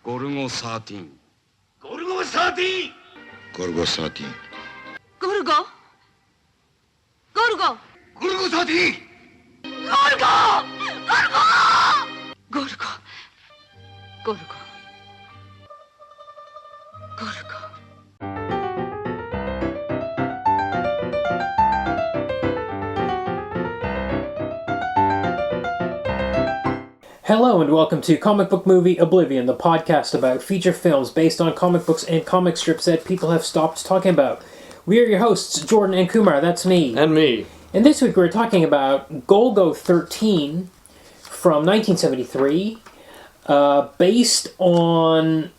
Golgo 13. Golgo 13! Golgo 13. Golgo? Golgo! Golgo 13! Golgo! Golgo! Golgo. Golgo. Hello and welcome to Comic Book Movie Oblivion, the podcast about feature films based on comic books and comic strips that people have stopped talking about. We are your hosts, Jordan and Kumar, that's me. And me. And this week we're talking about Golgo 13 from 1973, based on...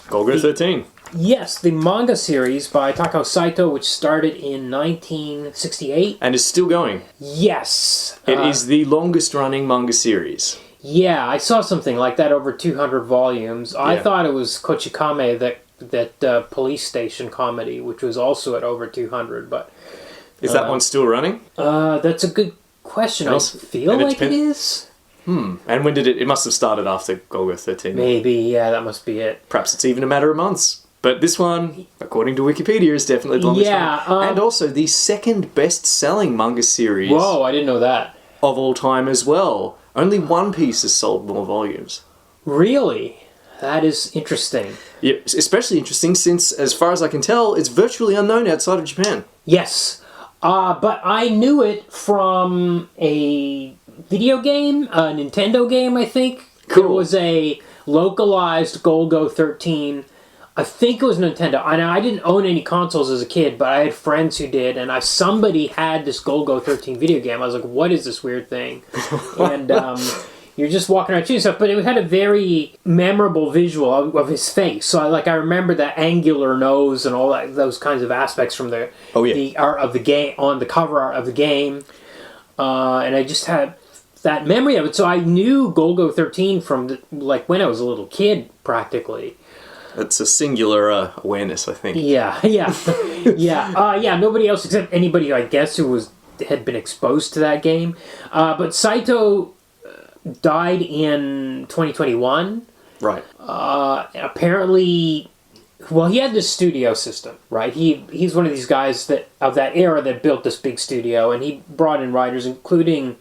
Golgo 13. Yes, the manga series by Takao Saito, which started in 1968. And is still going. Yes. It is the longest running manga series. Yeah, I saw something like that, over 200 volumes. I Yeah. thought it was Kochikame, that police station comedy, which was also at over 200, but... Is that one still running? That's a good question. I feel like it is. And when did it... It must have started after Golgo 13. Maybe, yeah, that must be it. Perhaps it's even a matter of months. But this one, according to Wikipedia, is definitely the longest running. And also the second best-selling manga series Whoa, I didn't know that. of all time as well. Only One Piece has sold more volumes. Really? That is interesting. Yeah, especially interesting since, as far as I can tell, it's virtually unknown outside of Japan. Yes. But I knew it from a video game, a Nintendo game, I think. Cool. There was a localized Golgo 13. I think it was Nintendo. I didn't own any consoles as a kid, but I had friends who did, and somebody had this Golgo 13 video game. I was like, what is this weird thing? And you're just walking around shooting stuff, but it had a very memorable visual of his face. So I remember that angular nose and all that, those kinds of aspects from the art of the game, on the cover art of the game. And I just had that memory of it. So I knew Golgo 13 from when I was a little kid, practically. It's a singular awareness, I think. Yeah. Nobody else except anybody, I guess, who had been exposed to that game. But Saito died in 2021. Right. Apparently, well, he had this studio system, right? He's one of these guys of that era that built this big studio, and he brought in writers, including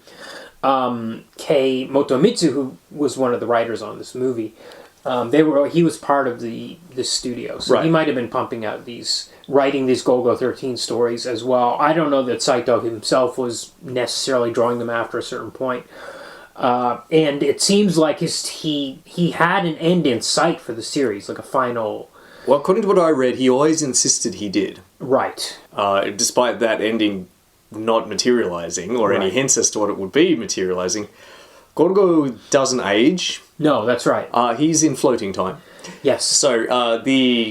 K. Motomitsu, who was one of the writers on this movie. He was part of the studio, so he might have been writing these Golgo 13 stories as well. I don't know that Saito himself was necessarily drawing them after a certain point. And it seems like he had an end in sight for the series, like a final... Well, according to what I read, he always insisted he did. Right. Despite that ending not materializing, or any hints as to what it would be materializing. Golgo doesn't age. No, that's right. He's in floating time. Yes. So, which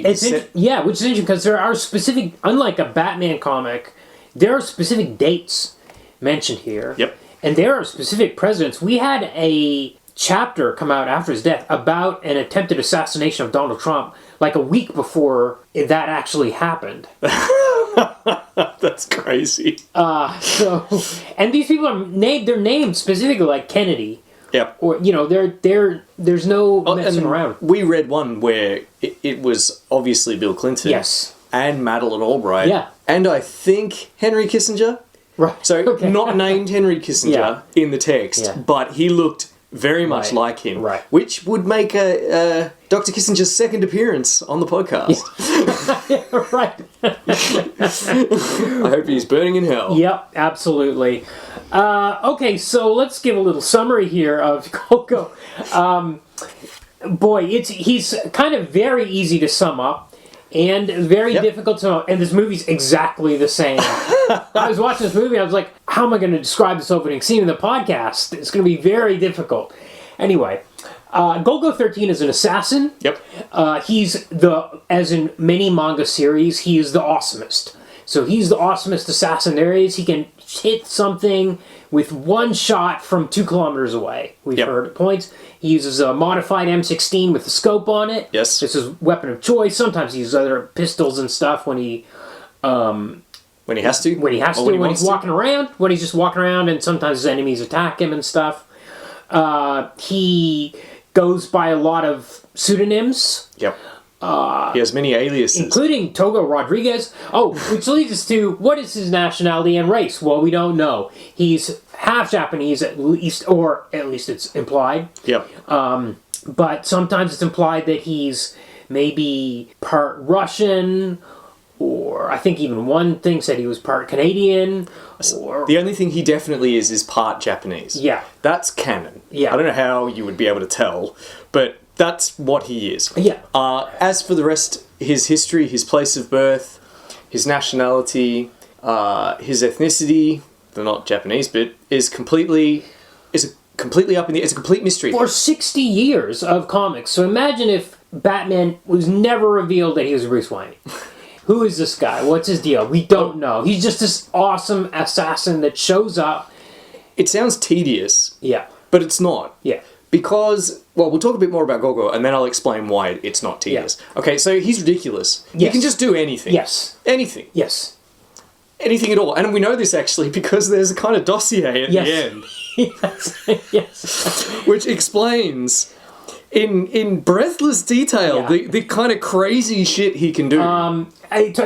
is interesting, because there are specific... Unlike a Batman comic, there are specific dates mentioned here. Yep. And there are specific presidents. We had a chapter come out after his death about an attempted assassination of Donald Trump, like a week before that actually happened. That's crazy. And these people are named. They're named specifically like Kennedy. Yep. Or there's no messing around. We read one where it was obviously Bill Clinton. Yes. And Madeleine Albright. Yeah. And I think Henry Kissinger. Right. So not named Henry Kissinger in the text, but he looked very much like him. Right. Which would make Dr. Kissinger's second appearance on the podcast. Right. I hope he's burning in hell. Yep, absolutely. Okay, so let's give a little summary here of Golgo. He's kind of very easy to sum up. And very difficult to know. And this movie's exactly the same. I was watching this movie, I was like, how am I going to describe this opening scene in the podcast? It's going to be very difficult. Anyway, Golgo 13 is an assassin. Yep. He's as in many manga series, he is the awesomest. So he's the awesomest assassin there is. He can hit something with one shot from 2 kilometers away. We've heard at points. He uses a modified M16 with a scope on it. Yes. This is weapon of choice. Sometimes he uses other pistols and stuff when he... when he has to? When he's walking around. When he's just walking around, and sometimes his enemies attack him and stuff. He goes by a lot of pseudonyms. Yep. He has many aliases. Including Togo Rodriguez. Oh, which leads us to, what is his nationality and race? Well, we don't know. He's half Japanese at least, or at least it's implied. Yep. But sometimes it's implied that he's maybe part Russian, or I think even one thing said he was part Canadian. Or The only thing he definitely is part Japanese. Yeah. That's canon. Yeah. I don't know how you would be able to tell, but that's what he is. Yeah. As for the rest, his history, his place of birth, his nationality, his ethnicity, the not Japanese bit, is completely up in the... It's a complete mystery. For 60 years of comics. So imagine if Batman was never revealed that he was Bruce Wayne. Who is this guy? What's his deal? We don't know. He's just this awesome assassin that shows up. It sounds tedious, Yeah. but it's not. Yeah. Because, well, we'll talk a bit more about Golgo, and then I'll explain why it's not tedious. Yeah. Okay, so he's ridiculous. He Yes. can just do anything. Yes. Anything. Yes. Anything at all. And we know this, actually, because there's a kind of dossier at Yes. the end, Yes. Yes. which explains, in breathless detail, Yeah. the kind of crazy shit he can do.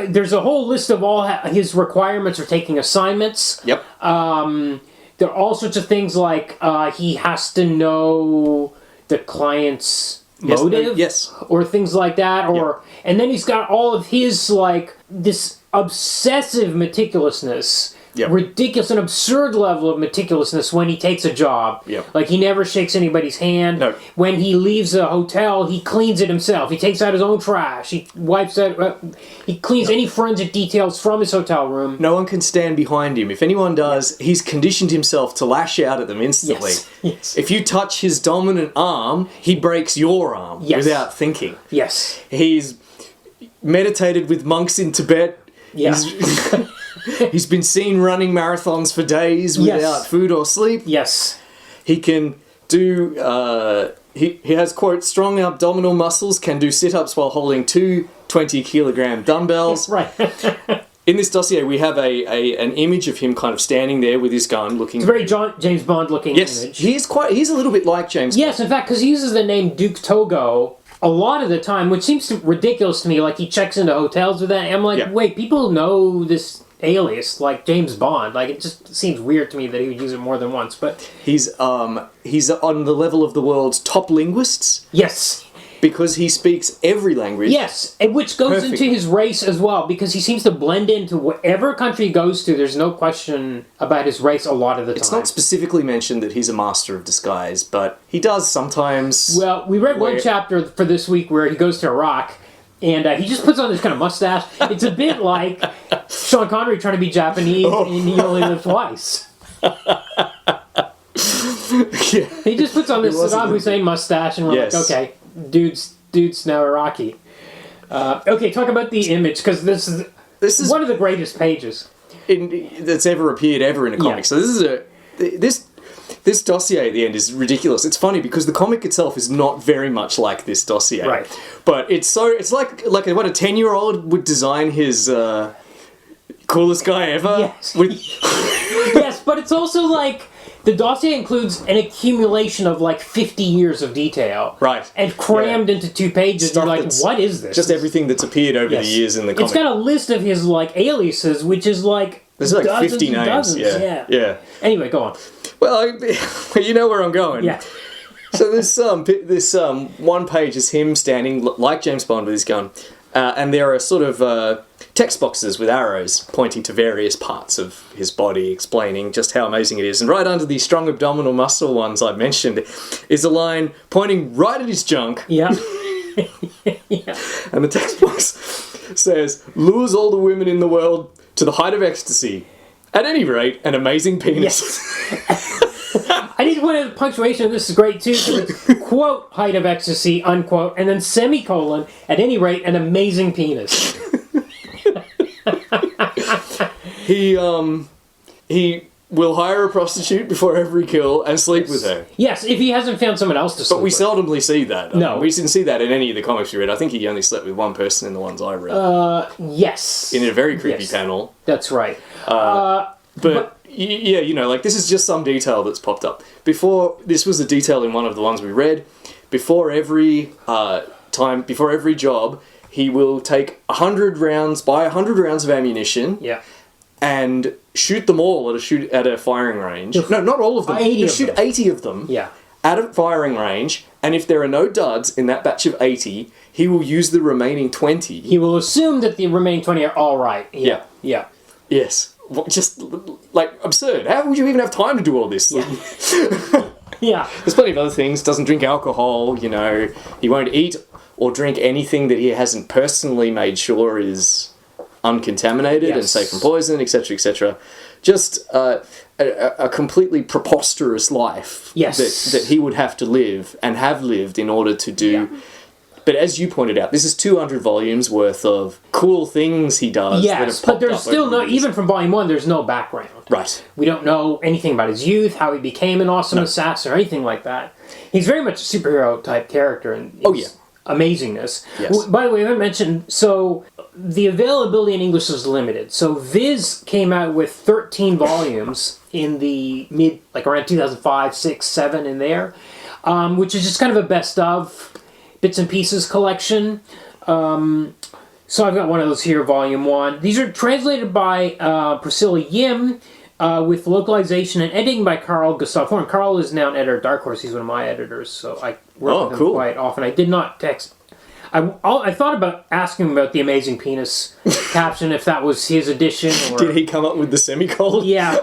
There's a whole list of all his requirements for taking assignments. Yep. There are all sorts of things like he has to know the client's Yes, motive, yes. or things like that, or and then he's got all of his like this obsessive meticulousness, Yep. ridiculous and absurd level of meticulousness when he takes a job. Yep. Like he never shakes anybody's hand. No. When he leaves a hotel, he cleans it himself. He takes out his own trash. He wipes out. He cleans any forensic details from his hotel room. No one can stand behind him. If anyone does, he's conditioned himself to lash out at them instantly. Yes. Yes. If you touch his dominant arm, he breaks your arm Yes. without thinking. Yes. He's meditated with monks in Tibet. Yeah. He's been seen running marathons for days without Yes. food or sleep. Yes. He can do... he has, quote, strong abdominal muscles, can do sit-ups while holding two 20-kilogram dumbbells. Right. In this dossier, we have an image of him kind of standing there with his gun, looking... It's a very James Bond looking Yes, image. he's a little bit like James Bond. Yes, in fact, because he uses the name Duke Togo a lot of the time, which seems ridiculous to me. Like, he checks into hotels with that. And I'm like, Yeah. wait, people know this alias, like James Bond. Like, it just seems weird to me that he would use it more than once. But He's on the level of the world's top linguists yes. because he speaks every language. Yes, and which goes Perfect. into his race as well, because he seems to blend into whatever country he goes to. There's no question about his race a lot of the time. It's not specifically mentioned that he's a master of disguise, but he does sometimes. Well, we read one Where- chapter for this week where he goes to Iraq, and he just puts on this kind of mustache. It's a bit like Sean Connery trying to be Japanese, and he only lived twice. Yeah. He just puts on this It wasn't Saddam a- Hussein mustache, and we're Yes. like, okay, dude's now Iraqi. Okay, talk about the image, because this is one of the greatest pages. That's ever appeared ever in a comic. Yeah. So this dossier at the end is ridiculous. It's funny because the comic itself is not very much like this dossier. Right. But it's like what a 10-year-old would design his coolest guy ever. Yes. With Yes, but it's also like the dossier includes an accumulation of like 50 years of detail. Right. And crammed into 2 pages. Stuff You're like, that's what is this? just everything that's appeared over Yes. the years in the comic. It's got a list of his like aliases, which is like There's like dozens 50 and names. dozens. Yeah. Anyway, go on. Well, you know where I'm going. Yeah. So this one page is him standing like James Bond with his gun, and there are sort of text boxes with arrows pointing to various parts of his body, explaining just how amazing it is. And right under the strong abdominal muscle ones I mentioned is a line pointing right at his junk, Yeah. and the text box says, "Lures all the women in the world to the height of ecstasy. At any rate, an amazing penis." Yes. I need to point out the punctuation of this is great too. So it's quote, height of ecstasy, unquote, and then semicolon, at any rate, an amazing penis. He will hire a prostitute before every kill and sleep with her. Yes, if he hasn't found someone else to sleep But we with. seldomly see that. No. We didn't see that in any of the comics we read. I think he only slept with one person in the ones I read. Yes. In a very creepy Yes. panel. That's right. But yeah, you know, like this is just some detail that's popped up. Before, this was a detail in one of the ones we read. before every job, he will take 100 rounds, buy 100 rounds of ammunition, Yeah. and shoot them all at a firing range. No, not all of them. 80 He'll of shoot them. 80 of them Yeah. at a firing range, and if there are no duds in that batch of 80, he will use the remaining 20. He will assume that the remaining 20 are all right. Yeah. Yeah. Yes. Just, like, absurd. How would you even have time to do all this? Yeah. There's plenty of other things. Doesn't drink alcohol, you know. He won't eat or drink anything that he hasn't personally made sure is uncontaminated and Yes. safe from poison, etc., etc. Just a completely preposterous life Yes. that he would have to live and have lived in order to do. Yeah. But as you pointed out, this is 200 volumes worth of cool things he does. that Yes, have but popped there's up still over no, the years. even from Volume 1, there's no background. Right. We don't know anything about his youth, how he became an awesome assassin, or anything like that. He's very much a superhero type character, and Oh, yeah. amazingness. Yes. By the way, I haven't mentioned, so the availability in English is limited. So Viz came out with 13 volumes in the around 2005, 6, 7 in there, which is just kind of a best of bits and pieces collection. So I've got one of those here, Volume 1. These are translated by Priscilla Yim, with localization and editing by Carl Gustav Horn. Carl is now an editor at Dark Horse. He's one of my editors, so I work with him quite often. I did not text. I thought about asking him about the amazing penis caption, if that was his edition. Or... Did he come up with the semicolon? Yeah.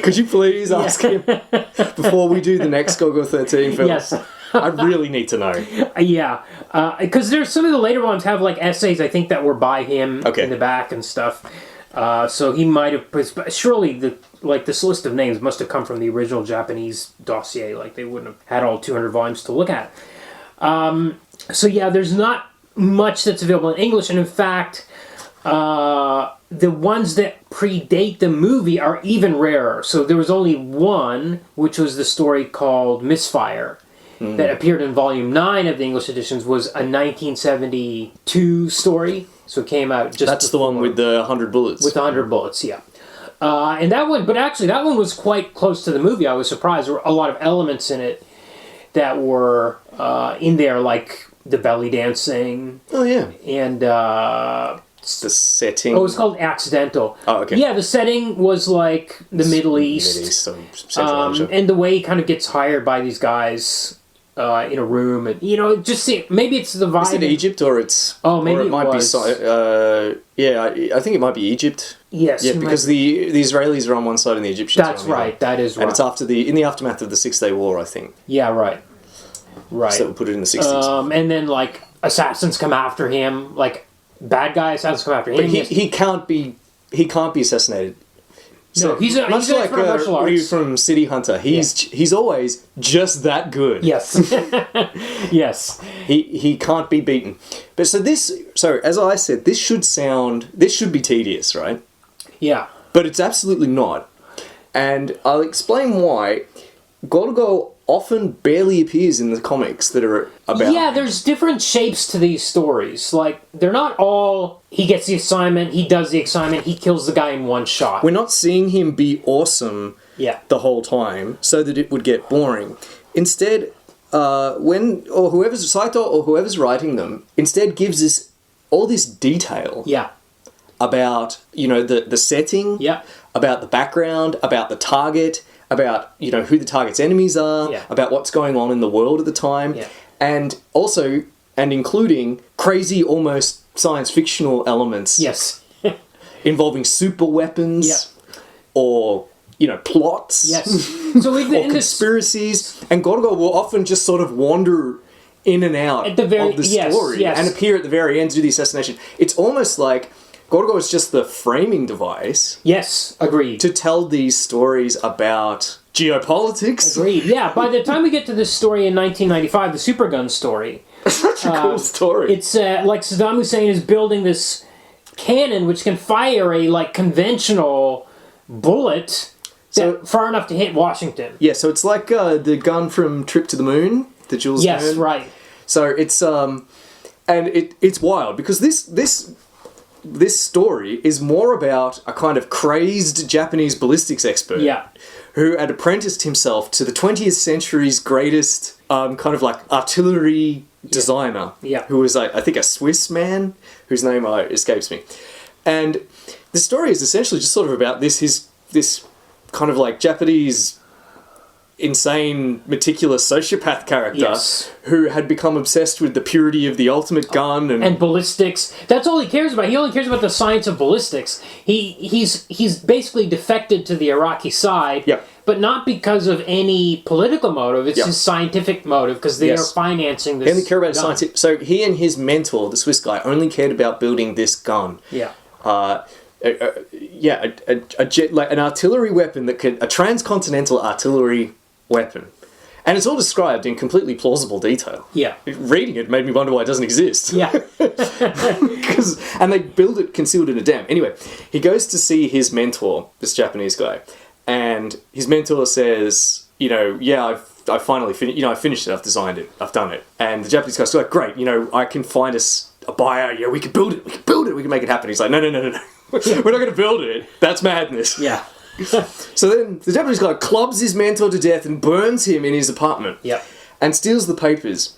Could you please ask him before we do the next Golgo 13 film? Yes. I really need to know. Yeah, because there's some of the later ones have like essays I think that were by him in the back and stuff. So he might have. Surely this list of names must have come from the original Japanese dossier. Like they wouldn't have had all 200 volumes to look at. So yeah, there's not much that's available in English, and in fact, the ones that predate the movie are even rarer. So there was only one, which was the story called Misfire. That appeared in Volume 9 of the English editions, was a 1972 story. So it came out just That's the one with the 100 bullets. with 100 bullets, yeah. And that one, but actually that one was quite close to the movie. I was surprised. There were a lot of elements in it that were in there, like the belly dancing. Oh, yeah. And... the setting. Oh, it was called Accidental. Oh, okay. Yeah, the setting was like the Middle East. Middle East, so Central Asia. And the way he kind of gets hired by these guys in a room, and just see, maybe it's the vibe. Is it Egypt or it's? Oh, maybe or it might was. be. I think it might be Egypt. Yes, Yeah, because the Israelis are on one side and the Egyptians. That's are on the right. other. That is right. And it's in the aftermath of the 6 Day War, I think. Yeah, right. Right. So we'll put it in the 60s. And then like assassins come after him, like bad guy assassins come after him. But he can't be assassinated. No, he's an much like expert in martial Ryu arts. from City Hunter. He's always just that good. Yes. Yes. He can't be beaten. But so as I said, this should be tedious, right? Yeah. But it's absolutely not. And I'll explain why. Golgo often barely appears in the comics that are about. Yeah, there's different shapes to these stories. Like, they're not all, he gets the assignment, he does the assignment, he kills the guy in one shot. We're not seeing him be awesome the whole time so that it would get boring. Instead, whoever's Saito or whoever's writing them, instead gives us all this detail about, the setting, about the background, about the target, about, who the target's enemies are, about what's going on in the world at the time, and also, and including crazy, almost science fictional elements. Yes. Involving super weapons, or, plots. Yes. So or conspiracies. And Golgo will often just sort of wander in and out of the story and appear at the very end to do the assassination. It's almost like Golgo is just the framing device. Yes, agreed. To tell these stories about geopolitics. Agreed. Yeah, by the time we get to this story in 1995, the Supergun story. Such a cool story. It's like Saddam Hussein is building this cannon which can fire a conventional bullet far enough to hit Washington. Yeah, so it's like the gun from Trip to the Moon, the Jules Verne. Yes, right. So it's and it's wild because this story is more about a kind of crazed Japanese ballistics expert who had apprenticed himself to the 20th century's greatest kind of like artillery designer. Yeah. Who was, I think, a Swiss man whose name escapes me. And the story is essentially just sort of about this kind of like Japanese insane, meticulous sociopath character Yes. who had become obsessed with the purity of the ultimate gun And ballistics. That's all he cares about. He only cares about the science of ballistics. He's basically defected to the Iraqi side, Yep. but not because of any political motive. It's Yep. his scientific motive, because they Yes. are financing this. He only cared about gun. science. So he and his mentor, the Swiss guy, only cared about building this gun. Yeah. A jet, like an artillery weapon a transcontinental artillery weapon, and it's all described in completely plausible detail. Yeah. Reading it made me wonder why it doesn't exist. Yeah. And they build it concealed in a dam. Anyway, he goes to see his mentor, this Japanese guy, and his mentor says, I finally finished. I finished it. I've designed it. I've done it. And the Japanese guy's like, great. I can find us a buyer. Yeah, we can build it. We can build it. We can make it happen. He's like, no. We're not going to build it. That's madness. Yeah. So then the Japanese guy clubs his mentor to death and burns him in his apartment. Yeah. And steals the papers,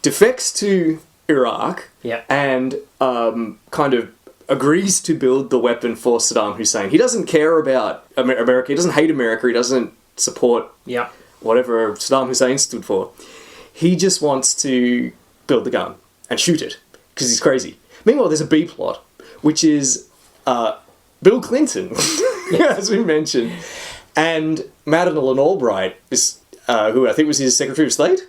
defects to Iraq, Yeah. and kind of agrees to build the weapon for Saddam Hussein. He doesn't care about America. He doesn't hate America. He doesn't support Yeah. whatever Saddam Hussein stood for. He just wants to build the gun and shoot it because he's crazy. Meanwhile, there's a B plot, which is Bill Clinton, as we mentioned, and Madeleine Albright, who I think was his Secretary of State,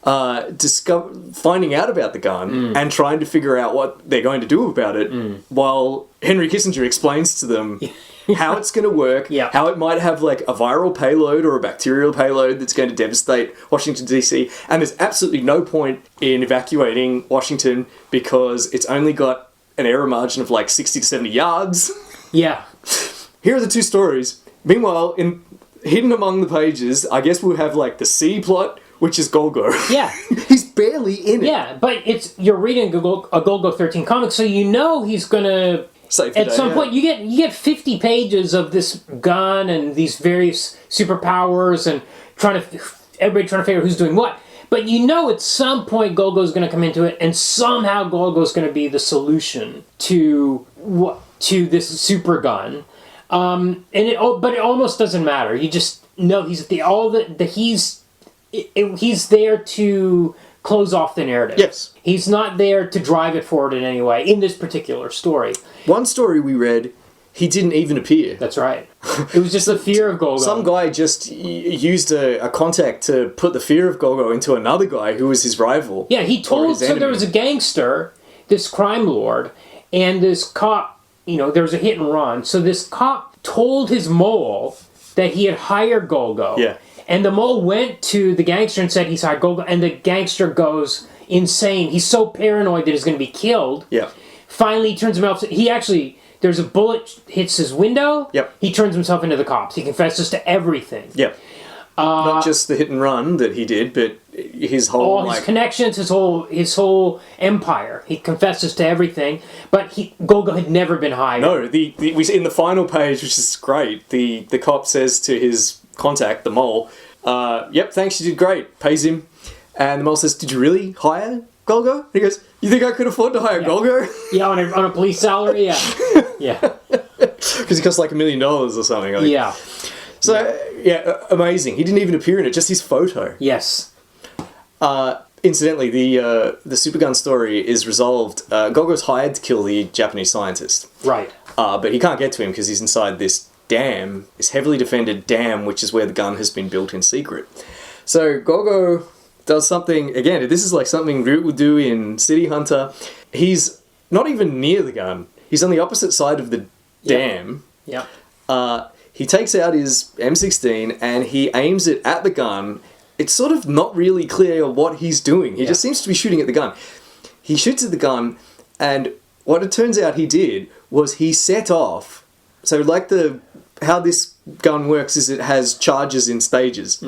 finding out about the gun and trying to figure out what they're going to do about it, while Henry Kissinger explains to them how it's going to work, how it might have like a viral payload or a bacterial payload that's going to devastate Washington, D.C. And there's absolutely no point in evacuating Washington because it's only got an error margin of like 60 to 70 yards. Yeah. Here are the two stories. Meanwhile, hidden among the pages, I guess we'll have like the C plot, which is Golgo. Yeah. He's barely in it. Yeah, but you're reading a Golgo 13 comic, so you know he's gonna... Save the At day, some yeah. point, you get 50 pages of this gun and these various superpowers and everybody trying to figure out who's doing what. But you know at some point Golgo's going to come into it, and somehow Golgo's going to be the solution to this super gun. But it almost doesn't matter. You just know he's he's there to close off the narrative. Yes. He's not there to drive it forward in any way in this particular story. One story we read, he didn't even appear. That's right. It was just the fear of Golgo. Some guy just used a contact to put the fear of Golgo into another guy who was his rival. Yeah, he or told... his So enemy. there was a gangster, this crime lord, and this cop, there was a hit and run. So this cop told his mole that he had hired Golgo. Yeah. And the mole went to the gangster and said he's hired Golgo, and the gangster goes insane. He's so paranoid that he's going to be killed. Yeah. Finally, he turns himself... There's a bullet hits his window. Yep. He turns himself into the cops. He confesses to everything. Yep. Not just the hit and run that he did, but his whole... All his connections, his whole empire. He confesses to everything, but Golgo had never been hired. No, we see in the final page, which is great, the cop says to his contact, the mole, yep, thanks, you did great, pays him. And the mole says, did you really hire Golgo? And he goes, you think I could afford to hire Golgo? Yeah, on a police salary, yeah. Yeah. Because it costs like $1 million or something. Like. Yeah. So, amazing. He didn't even appear in it, just his photo. Yes. Incidentally, the Supergun story is resolved. Golgo's hired to kill the Japanese scientist. Right. But he can't get to him because he's inside this dam, this heavily defended dam, which is where the gun has been built in secret. So Golgo does something, again, this is like something Root would do in City Hunter. He's not even near the gun. He's on the opposite side of the dam. Yep. He takes out his M16 and he aims it at the gun. It's sort of not really clear what he's doing. He just seems to be shooting at the gun. He shoots at the gun, and what it turns out he did was he set off. So like how this gun works is it has charges in stages.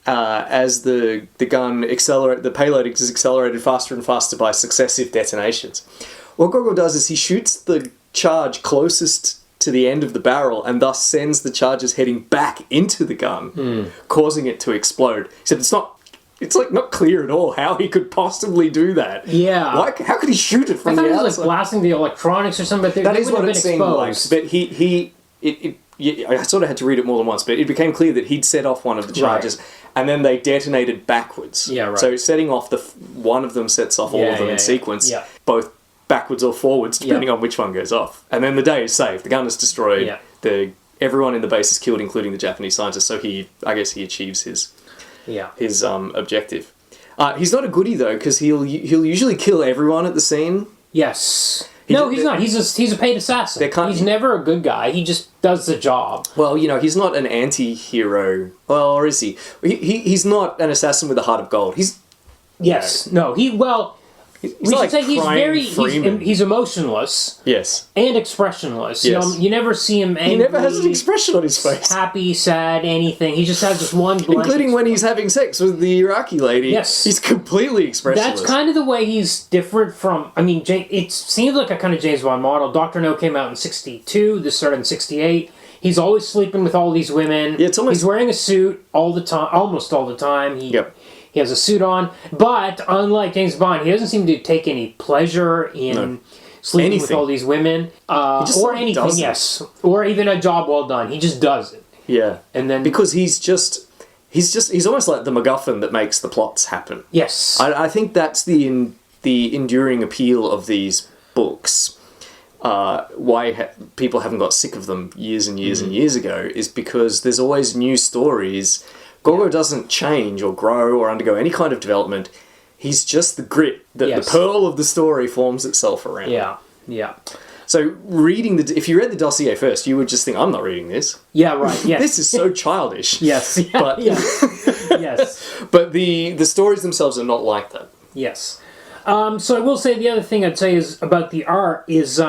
As the gun the payload is accelerated faster and faster by successive detonations. What Golgo does is he shoots the charge closest to the end of the barrel and thus sends the charges heading back into the gun, causing it to explode. Except it's not it's like not clear at all how he could possibly do that. Yeah. How could he shoot it I from thought the he was outside? like blasting the electronics or something, but they That would is have what been it seemed like. exposed. But I sort of had to read it more than once, but it became clear that he'd set off one of the charges, and then they detonated backwards. Yeah, right. So setting off one of them sets off all of them in sequence, both backwards or forwards, depending on which one goes off. And then the day is saved. The gun is destroyed. Yeah. Everyone in the base is killed, including the Japanese scientist. So I guess he achieves his objective. He's not a goodie though, because he'll usually kill everyone at the scene. Yes. He's not. He's a paid assassin. He's never a good guy. He just does the job. Well, he's not an anti-hero. Well, or is he? He's not an assassin with a heart of gold. He's... Yes. No, we should like say Freeman. he's emotionless. Yes. And expressionless. Yes. You never see him angry. He never has an expression on his face. Happy, sad, anything. He just has this one blank Including when he's having sex with the Iraqi lady. Yes. He's completely expressionless. That's kind of the way he's different from... I mean, it seems like a kind of James Bond model. Dr. No came out in 1962. This started in 1968. He's always sleeping with all these women. Yeah, he's wearing a suit all the time, almost all the time. He has a suit on, but unlike James Bond, he doesn't seem to take any pleasure in sleeping with all these women, or anything. Yes, or even a job well done. He just does it. Yeah, and then because he's almost like the MacGuffin that makes the plots happen. Yes, I think that's the enduring appeal of these books. Why people haven't got sick of them years and years and years ago is because there's always new stories. Golgo doesn't change or grow or undergo any kind of development. He's just the grit that the pearl of the story forms itself around. Yeah, yeah. So if you read the dossier first, you would just think, I'm not reading this. Yeah, right, yes. This is so childish. Yes, yeah, but, yes. But the stories themselves are not like that. Yes. So I will say the other thing I'd say is about the art is...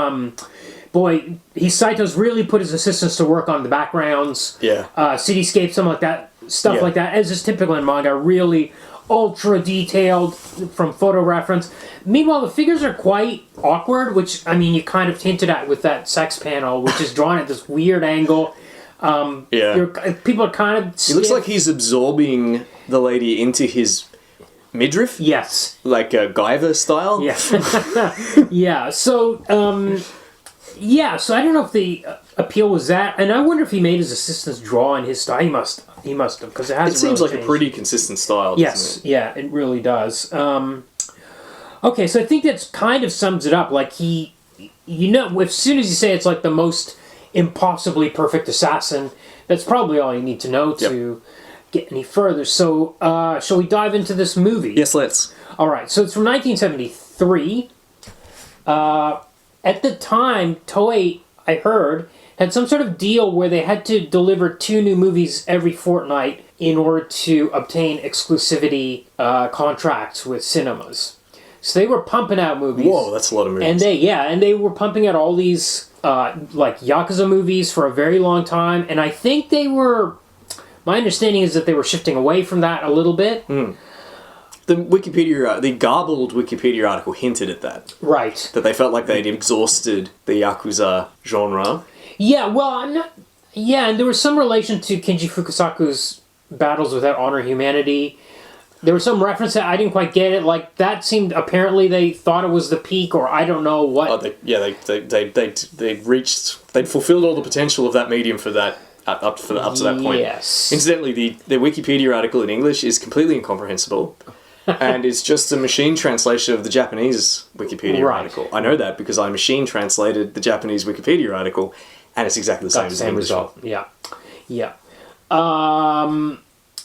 Saito's really put his assistants to work on the backgrounds. Yeah. Cityscapes, something like that. Stuff like that, as is typical in manga, really ultra detailed from photo reference. Meanwhile, the figures are quite awkward, which, I mean, you kind of hinted at with that sex panel, which is drawn at this weird angle. People are kind of stiff. It looks like he's absorbing the lady into his midriff. Yes. Like a Guyver style. Yes. Yeah, so I don't know if the appeal was that, and I wonder if he made his assistants draw in his style. He must have, because it hasn't. It seems really like changed. a pretty consistent style. Yes, doesn't it? yeah, it really does. Okay, so I think that's kind of sums it up. Like as soon as you say it's like the most impossibly perfect assassin, that's probably all you need to know to get any further. So, shall we dive into this movie? Yes, let's. All right, so it's from 1973. At the time, Toei, I heard, had some sort of deal where they had to deliver 2 new movies every fortnight in order to obtain exclusivity contracts with cinemas. So they were pumping out movies. Whoa, that's a lot of movies. And they were pumping out all these like Yakuza movies for a very long time. And I think my understanding is that they were shifting away from that a little bit. The garbled Wikipedia article hinted at that. Right. That they felt like they'd exhausted the Yakuza genre. Yeah, well, and there was some relation to Kenji Fukasaku's Battles Without Honor and Humanity. There was some reference that I didn't quite get it. Like, that seemed, apparently they thought it was the peak, or I don't know what. They'd fulfilled all the potential of that medium for that, up to that point. Yes. Incidentally, the Wikipedia article in English is completely incomprehensible. And it's just a machine translation of the Japanese Wikipedia article. I know that because I machine translated the Japanese Wikipedia article, and it's exactly the same as the English result. Yeah.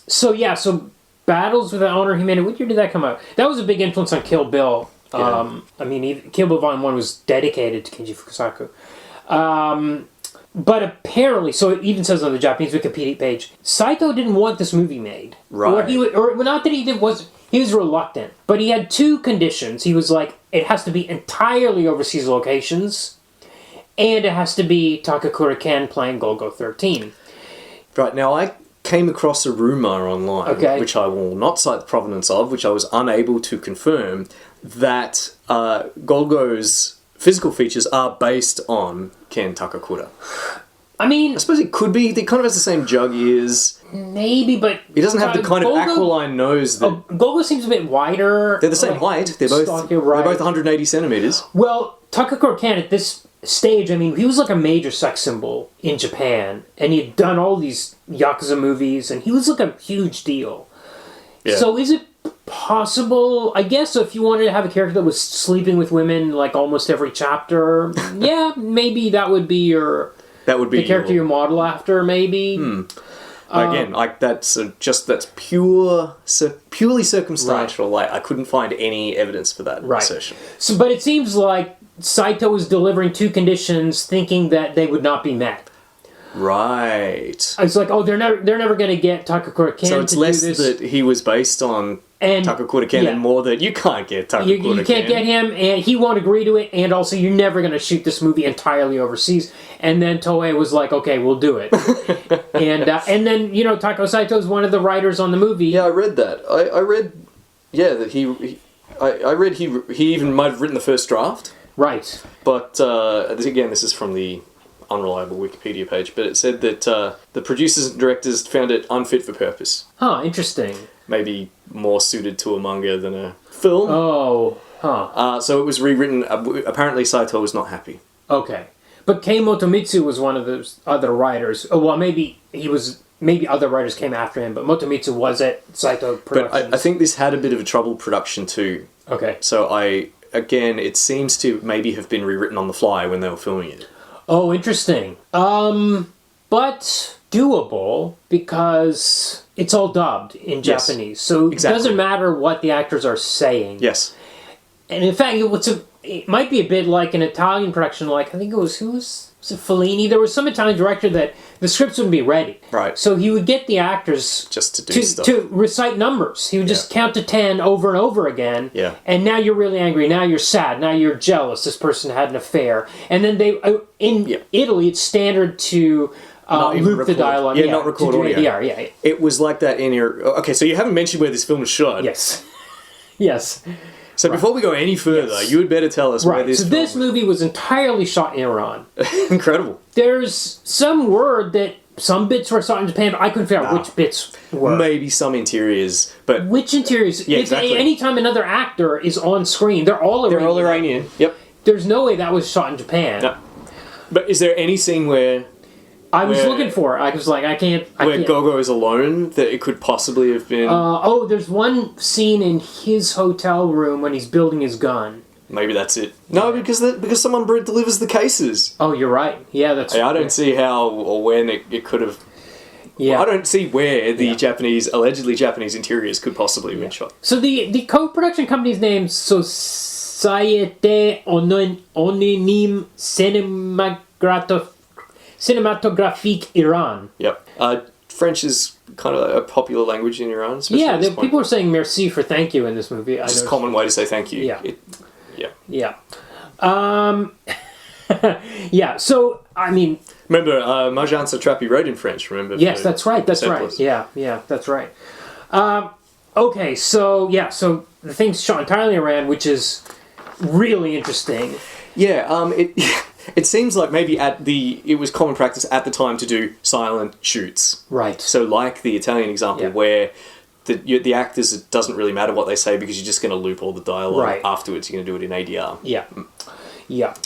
So Battles Without Honor and Humanity, what year did that come out? That was a big influence on Kill Bill. I mean, Kill Bill Volume 1 was dedicated to Kenji Fukasaku. But apparently, so it even says on the Japanese Wikipedia page, Saito didn't want this movie made. Right. Not that he did, he was reluctant. But he had 2 conditions. He was like, it has to be entirely overseas locations, and it has to be Takakura Ken playing Golgo 13. Right, now I came across a rumour online, which I will not cite the provenance of, which I was unable to confirm, that Golgo's physical features are based on Ken Takakura. I mean, I suppose it could be. He kind of has the same jug ears. maybe, but He doesn't have the kind of aquiline nose that... Golgo seems a bit wider. They're the same height. They're both stocky, right. they're both 180 centimeters. Well, Takakura can at this stage, I mean, he was like a major sex symbol in Japan, and he had done all these Yakuza movies, and he was like a huge deal. Yeah. So is it possible, I guess, if you wanted to have a character that was sleeping with women like almost every chapter, yeah, maybe that would be the character you model after, maybe. Again, like that's purely circumstantial. Like I couldn't find any evidence for that assertion. So, but it seems like Saito was delivering two conditions, thinking that they would not be met. Right. It's like, oh, they're never going to get Takakura Ken. So it's less that he was based on Takakura Ken and more that you can't get Takakura Ken. You can't get him, and he won't agree to it, and also you're never going to shoot this movie entirely overseas. And then Toei was like, okay, we'll do it. and then, you know, Takao Saito is one of the writers on the movie. Yeah, I read that. I read, that I read he even might have written the first draft. Right. But, again, this is from the unreliable Wikipedia page, but it said that the producers and directors found it unfit for purpose. Huh, interesting. Maybe more suited to a manga than a film. Oh, huh. So it was rewritten. Apparently Saito was not happy. Okay. But Kei Motomitsu was one of those other writers. Oh, well, maybe other writers came after him, but Motomitsu was at Saito Productions. But I think this had a bit of a troubled production too. Okay. So it seems to maybe have been rewritten on the fly when they were filming it. Oh, interesting. But doable because it's all dubbed in Japanese. So it doesn't matter what the actors are saying. Yes. And in fact, it might be a bit like an Italian production, like I think it was, was it Fellini? There was some Italian director that the scripts wouldn't be ready. Right. So he would get the actors just to do stuff. To recite numbers. He would just count to 10 over and over again. Yeah. And now you're really angry. Now you're sad. Now you're jealous. This person had an affair. And then in Italy, it's standard to loop the dialogue. Yeah, not record audio. Yeah. It was like that in your... Okay, so you haven't mentioned where this film was shot. Yes. Yes. So before we go any further, you had better tell us where this film... So this movie was entirely shot in Iran. Incredible. There's some word that some bits were shot in Japan, but I couldn't figure out which bits were. Maybe some interiors, but... Which interiors? Yeah, exactly. Anytime another actor is on screen, they're all Iranian. They're all Iranian, yep. There's no way that was shot in Japan. No. But is there any scene where... I was looking for it. I was like, I can't... Where Golgo is alone, that it could possibly have been... there's one scene in his hotel room when he's building his gun. Maybe that's it. No, because someone delivers the cases. Oh, you're right. Yeah, that's... I don't see how or when it could have... Yeah. I don't see where the allegedly Japanese interiors could possibly have been shot. So the co-production company's name, Société Anonyme Cinématographique Iran. Yep. French is kind of a popular language in Iran. Yeah, people are saying merci for thank you in this movie. It's a common way to say thank you. Yeah. Yeah, so, I mean... Remember, Marjan Satrapi wrote in French, remember? Yes, that's right. Yeah, that's right. Okay, so the thing's shot entirely in Iran, which is really interesting. Yeah, it seems like maybe it was common practice at the time to do silent shoots. Right. So like the Italian example where the actors, it doesn't really matter what they say because you're just going to loop all the dialogue afterwards. You're going to do it in ADR. Yeah.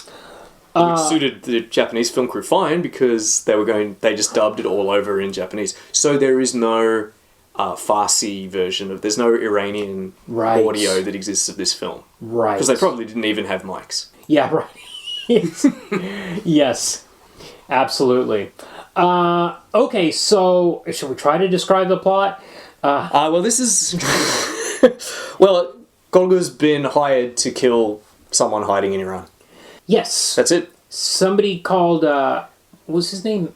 Which suited the Japanese film crew fine because they just dubbed it all over in Japanese. So there is no Farsi version there's no Iranian audio that exists of this film. Right. Because they probably didn't even have mics. Yeah, right. Yes, absolutely. Okay, so should we try to describe the plot? Well, this is... well, Golgo's been hired to kill someone hiding in Iran. Yes. That's it. Somebody called... what was his name?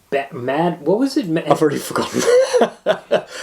What was it? I've already forgotten.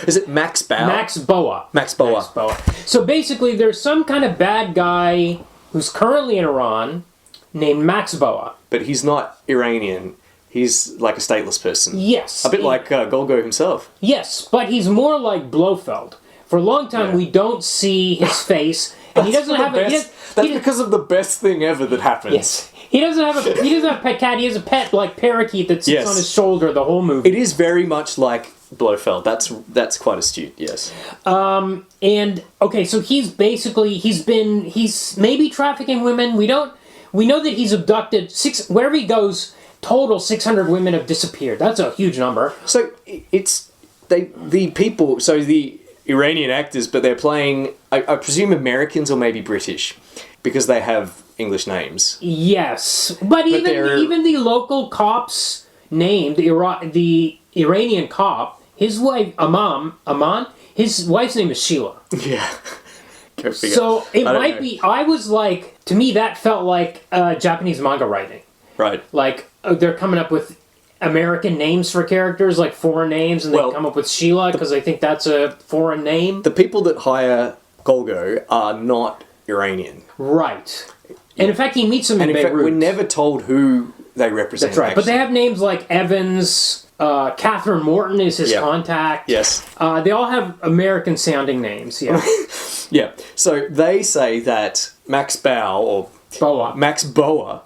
Is it Max Boa? Max Boa. Max Boa. So basically, there's some kind of bad guy who's currently in Iran named Max Boa. But he's not Iranian. He's like a stateless person. Yes. A bit like Golgo himself. Yes, but he's more like Blofeld. For a long time, we don't see his face, and he doesn't have That's because of the best thing ever that happened. Yes. He doesn't have a pet cat. He has a pet like parakeet that sits Yes. on his shoulder the whole movie. It is very much like Blofeld. That's quite astute. Yes. And okay, so he's maybe trafficking women. We know that he's abducted wherever he goes. Total 600 women have disappeared. That's a huge number. So it's the people. So the Iranian actors, but they're playing. I presume Americans or maybe British, because they have English names. Yes, but they're- even the local cop's name, the Iranian cop, his wife Aman, his wife's name is Sheila. Yeah. Go figure. So it I don't might know. be. I was like, to me, that felt like Japanese manga writing. Right. Like they're coming up with American names for characters, like foreign names, and they come up with Sheila because they think that's a foreign name. The people that hire Golgo are not Iranian. Right. And in fact, he meets them And in in fact, Beirut. we're never told who they represent. That's right. But actually. they have names like Evans, Catherine Morton is his Yeah. contact. Yes. They all have American-sounding names, yeah. Yeah. So they say that Max Boa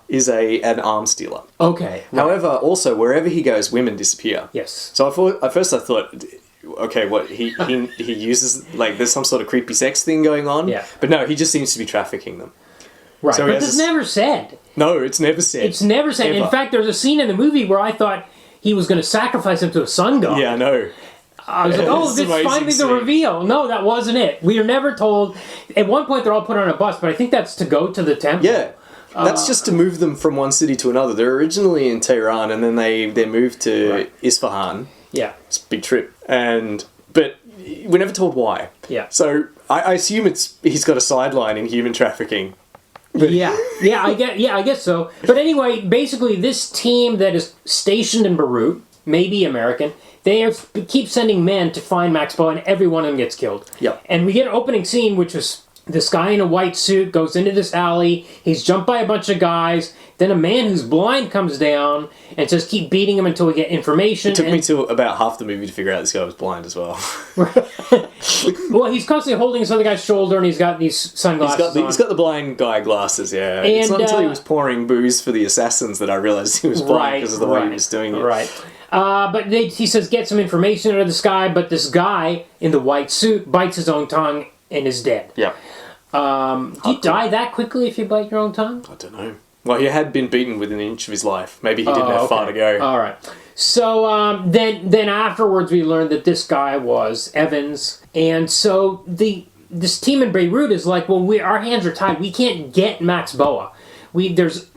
is an arms dealer. Okay. Right. However, also wherever he goes, women disappear. Yes. So at first I thought, okay, what he uses, like, there's some sort of creepy sex thing going on. Yeah. But no, he just seems to be trafficking them. Right. So he but has it's this- never said. No, it's never said. It's never said. Ever. In fact, there's a scene in the movie where I thought he was going to sacrifice him to a sun god. Yeah, I know. I was like, oh, It's this is amazing finally the scene. reveal. No, that wasn't it. We are never told. At one point, they're all put on a bus, but I think that's to go to the temple. Yeah. That's just to move them from one city to another. They're originally in Tehran, and then they moved to Isfahan. Yeah. It's a big trip. But we're never told why. Yeah. So I assume he's got a sideline in human trafficking. Yeah, I guess so. But anyway, basically, this team that is stationed in Beirut, maybe American, keep sending men to find Max Boa, and every one of them gets killed. Yep. And we get an opening scene, which is this guy in a white suit goes into this alley. He's jumped by a bunch of guys. Then a man who's blind comes down and says, "Keep beating him until we get information." It took me to about half the movie to figure out this guy was blind as well. Well, he's constantly holding this other guy's shoulder, and he's got these sunglasses He's got the blind guy glasses, yeah. It's And, not until he was pouring booze for the assassins that I realised he was blind because of the way he was doing it. Right. But he says, get some information out of this guy, but this guy in the white suit bites his own tongue and is dead. Yeah. Do you die that quickly if you bite your own tongue? I don't know. Well, he had been beaten within an inch of his life. Maybe he didn't have far to go. All right. So then afterwards we learned that this guy was Evans, and so this team in Beirut is like, well, our hands are tied. We can't get Max Boa.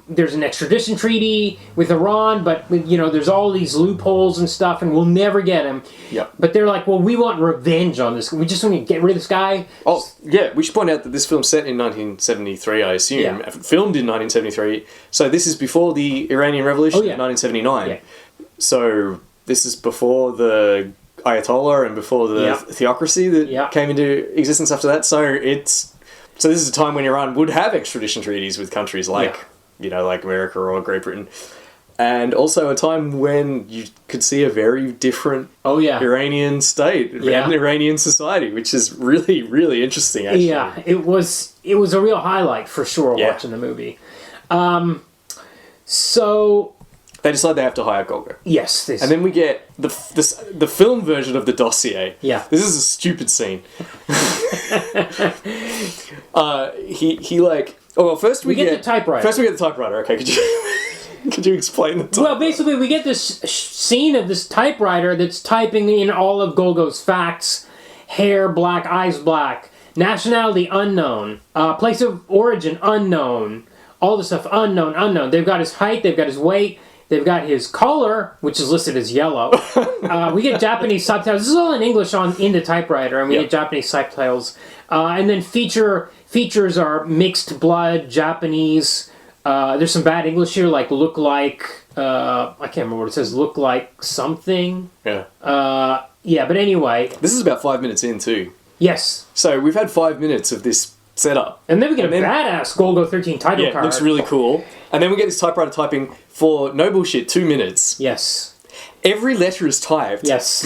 There's an extradition treaty with Iran, but there's all these loopholes and stuff, and we'll never get him. Yep. But they're like, well, we want revenge on this. We just want to get rid of this guy. Oh, yeah, we should point out that this film's set in 1973, I assume. Yeah. Filmed in 1973. So this is before the Iranian Revolution yeah. in 1979. Yeah. So this is before the Ayatollah and before the theocracy that came into existence after that. So this is a time when Iran would have extradition treaties with countries like like America or Great Britain. And also a time when you could see a very different Iranian state, Iranian society, which is really, really interesting, actually. Yeah, it was a real highlight for sure watching the movie. So they decide they have to hire Golgo. Yes, and then we get the film version of the dossier. Yeah, this is a stupid scene. First we get the typewriter. First we get the typewriter. Okay, could you explain the typewriter? Well, basically we get this scene of this typewriter that's typing in all of Golgo's facts: hair black, eyes black, nationality unknown, place of origin unknown, all the stuff unknown. They've got his height, they've got his weight. They've got his color, which is listed as yellow. We get Japanese subtitles. This is all in English in the typewriter, and we get Japanese subtitles. And then features are mixed blood, Japanese. There's some bad English here, like look like. I can't remember what it says. Look like something. Yeah. But anyway. This is about 5 minutes in too. Yes. So we've had 5 minutes of this setup. And then we get a badass Golgo 13 title card. Yeah, it looks really cool. And then we get this typewriter typing for no bullshit 2 minutes. Yes. Every letter is typed. Yes.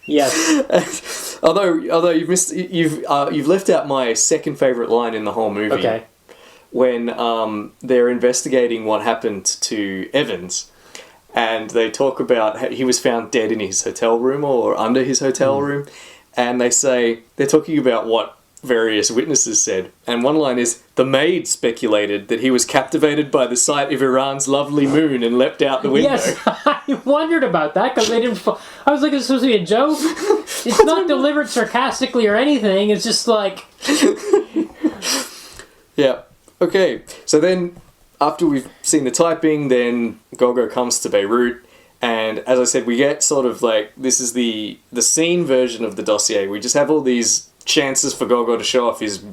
Yes. although you've left out my second favorite line in the whole movie. Okay. when they're investigating what happened to Evans, and they talk about how he was found dead in his hotel room or under his hotel room, and they're talking about what various witnesses said, and one line is, the maid speculated that he was captivated by the sight of Iran's lovely moon and leapt out the window. Yes, I wondered about that because they didn't. I was like, it's supposed to be a joke. It's not delivered sarcastically or anything. It's just like. Yeah. Okay. So then, after we've seen the typing, then Golgo comes to Beirut, and as I said, we get sort of like this is the scene version of the dossier. We just have all these chances for Golgo to show off his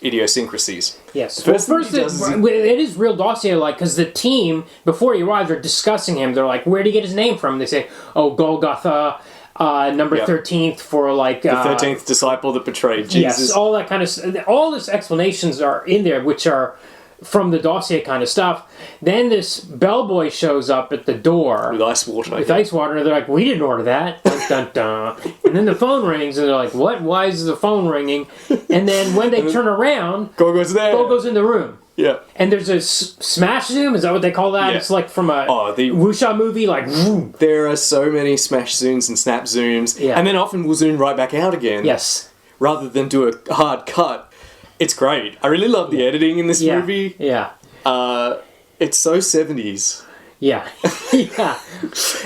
idiosyncrasies. Yes. First It is real dossier-like, because the team, before he arrives, are discussing him. They're like, where'd he get his name from? They say, oh, Golgotha, number 13th for, like... the 13th disciple that betrayed Jesus. Yes, all that kind of... All these explanations are in there, which are from the dossier kind of stuff. Then this bellboy shows up at the door. With ice water. With ice water, and they're like, we didn't order that. Dun, dun, dun. And then the phone rings, and they're like, what? Why is the phone ringing? And then when they turn around, Golgo's there. Golgo's in the room. Yeah. And there's a smash zoom, is that what they call that? Yeah. It's like from a the wuxia movie, like... Vroom. There are so many smash zooms and snap zooms, Yeah. and then often we'll zoom right back out again. Yes. Rather than do a hard cut. It's great. I really love the editing in this Yeah. movie. Yeah. It's so 70s. Yeah. Yeah.